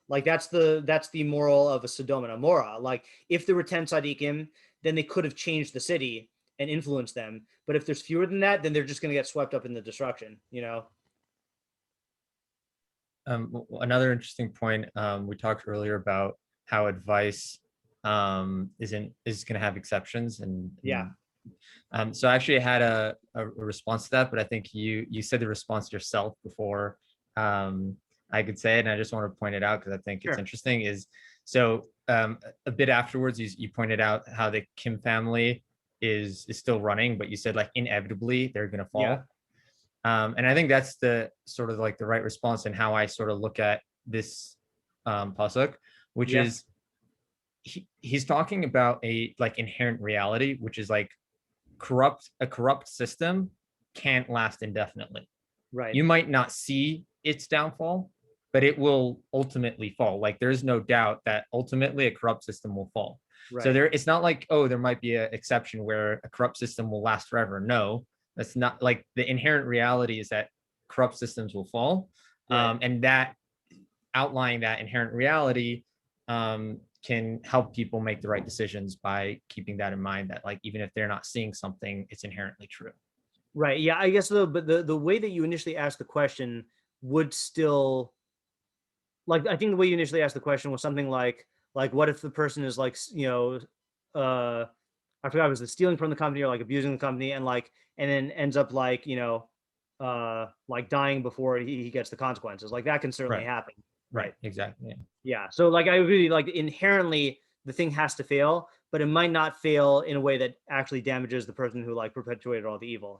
like that's the moral of a Sodom and Amorah. Like if there were 10 tzaddikim, then they could have changed the city and influenced them. But if there's fewer than that, then they're just going to get swept up in the destruction, Another interesting point, we talked earlier about how advice is going to have exceptions, and yeah. So actually I had a response to that, but I think you said the response yourself before I could say it, and I just want to point it out because I think it's interesting. Is so a bit afterwards you pointed out how the Kim family is still running, but you said like inevitably they're going to fall. Yeah. And I think that's the sort of like the right response and how I sort of look at this pasuk, which is he's talking about a like inherent reality, which is like a corrupt system can't last indefinitely. Right. You might not see its downfall, but it will ultimately fall. Like there's no doubt that ultimately a corrupt system will fall. Right. So it's not like, oh, there might be an exception where a corrupt system will last forever. No, that's not, like the inherent reality is that corrupt systems will fall. Right. And that outlining that inherent reality can help people make the right decisions by keeping that in mind, that like even if they're not seeing something, it's inherently true. Right. Yeah, I guess but the way that you initially asked the question would still, like, I think the way you initially asked the question was something like what if the person is like, I forgot, was it stealing from the company or like abusing the company and then ends up like, like dying before he gets the consequences. Like that can certainly happen. Right. Exactly. Yeah. Yeah. So like I really like inherently the thing has to fail, but it might not fail in a way that actually damages the person who like perpetuated all the evil,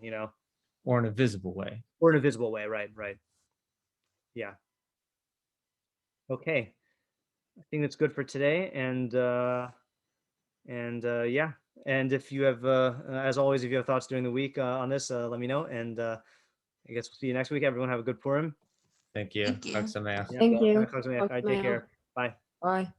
or in a visible way. Right. Yeah. Okay. I think that's good for today. And yeah. And if you have, as always, if you have thoughts during the week on this, let me know. And I guess we'll see you next week. Everyone have a good Purim. Thank you. Thank you. Chag Sameach. Thank you. All right, take care. Bye. Bye.